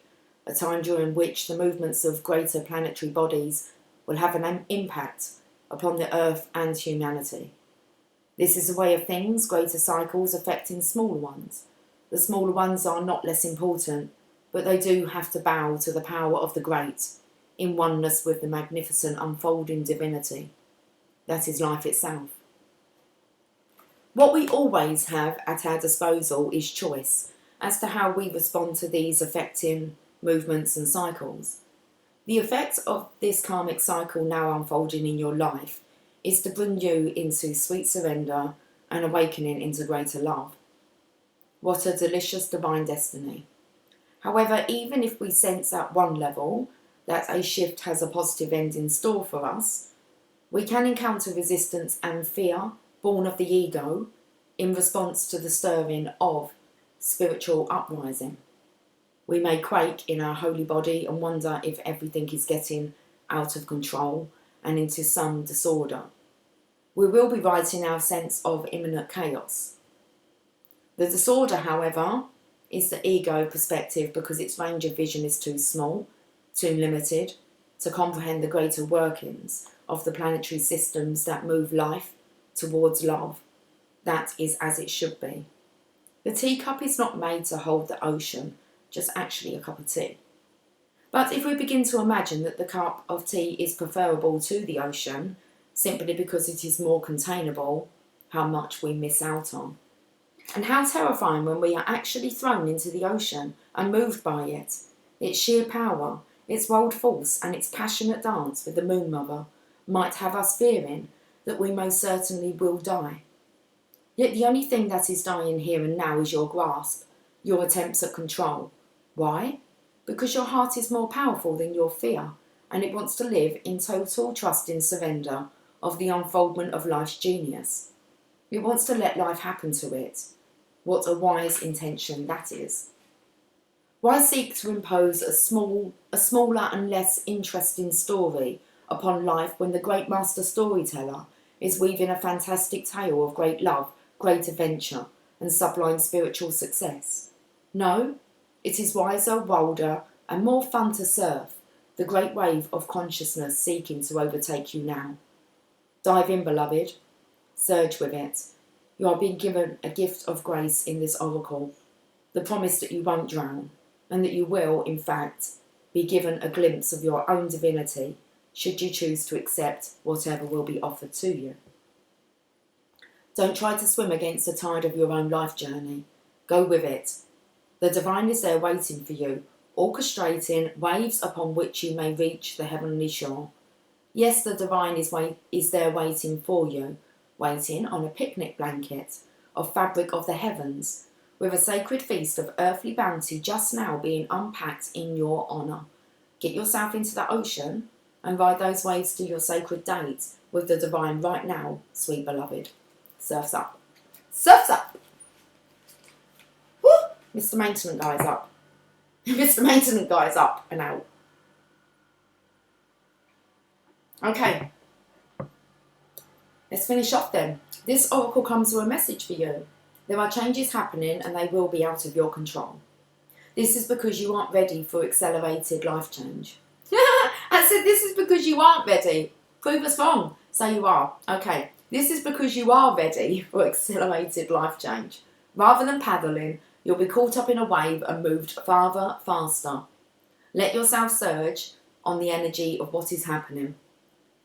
a time during which the movements of greater planetary bodies will have an impact upon the Earth and humanity. This is a way of things, greater cycles affecting smaller ones. The smaller ones are not less important, but they do have to bow to the power of the great, in oneness with the magnificent unfolding divinity. That is life itself. What we always have at our disposal is choice as to how we respond to these affecting movements and cycles. The effect of this karmic cycle now unfolding in your life is to bring you into sweet surrender and awakening into greater love. What a delicious divine destiny. However, even if we sense at one level that a shift has a positive end in store for us, we can encounter resistance and fear born of the ego in response to the stirring of spiritual uprising. We may quake in our holy body and wonder if everything is getting out of control and into some disorder. We will be right in our sense of imminent chaos. The disorder, however, is the ego perspective because its range of vision is too small, too limited, to comprehend the greater workings of the planetary systems that move life towards love. That is as it should be. The teacup is not made to hold the ocean, just actually a cup of tea. But if we begin to imagine that the cup of tea is preferable to the ocean, simply because it is more containable, how much we miss out on. And how terrifying when we are actually thrown into the ocean and moved by it. Its sheer power, its wild force and its passionate dance with the Moon Mother might have us fearing that we most certainly will die. Yet the only thing that is dying here and now is your grasp, your attempts at control. Why? Because your heart is more powerful than your fear, and it wants to live in total trust and surrender of the unfoldment of life's genius. It wants to let life happen to it. What a wise intention that is. Why seek to impose a smaller and less interesting story upon life when the great master storyteller is weaving a fantastic tale of great love, great adventure, and sublime spiritual success? No, it is wiser, wilder, and more fun to surf the great wave of consciousness seeking to overtake you now. Dive in, beloved. Surge with it. You are being given a gift of grace in this oracle, the promise that you won't drown, and that you will, in fact, be given a glimpse of your own divinity, should you choose to accept whatever will be offered to you. Don't try to swim against the tide of your own life journey. Go with it. The divine is there waiting for you, orchestrating waves upon which you may reach the heavenly shore. Yes, the divine is there waiting for you, waiting on a picnic blanket of fabric of the heavens, with a sacred feast of earthly bounty just now being unpacked in your honour. Get yourself into the ocean and ride those waves to your sacred date with the divine right now, sweet beloved. Surf's up. Surf's up! Woo! Mr. Maintenance Guy's up. Mr. Maintenance Guy's up and out. Okay. Let's finish off then. This oracle comes with a message for you. There are changes happening and they will be out of your control. This is because you aren't ready for accelerated life change. I said this is because you aren't ready. Prove us wrong. Say you are. Okay. This is because you are ready for accelerated life change. Rather than paddling, you'll be caught up in a wave and moved farther, faster. Let yourself surge on the energy of what is happening.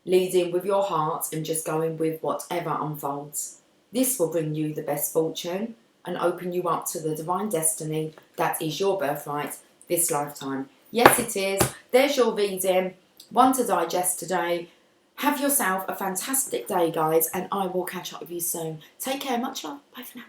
Leading with your heart and just going with whatever unfolds. This will bring you the best fortune and open you up to the divine destiny that is your birthright this lifetime. Yes, it is. There's your reading. One to digest today. Have yourself a fantastic day, guys, and I will catch up with you soon. Take care. Much love. Bye for now.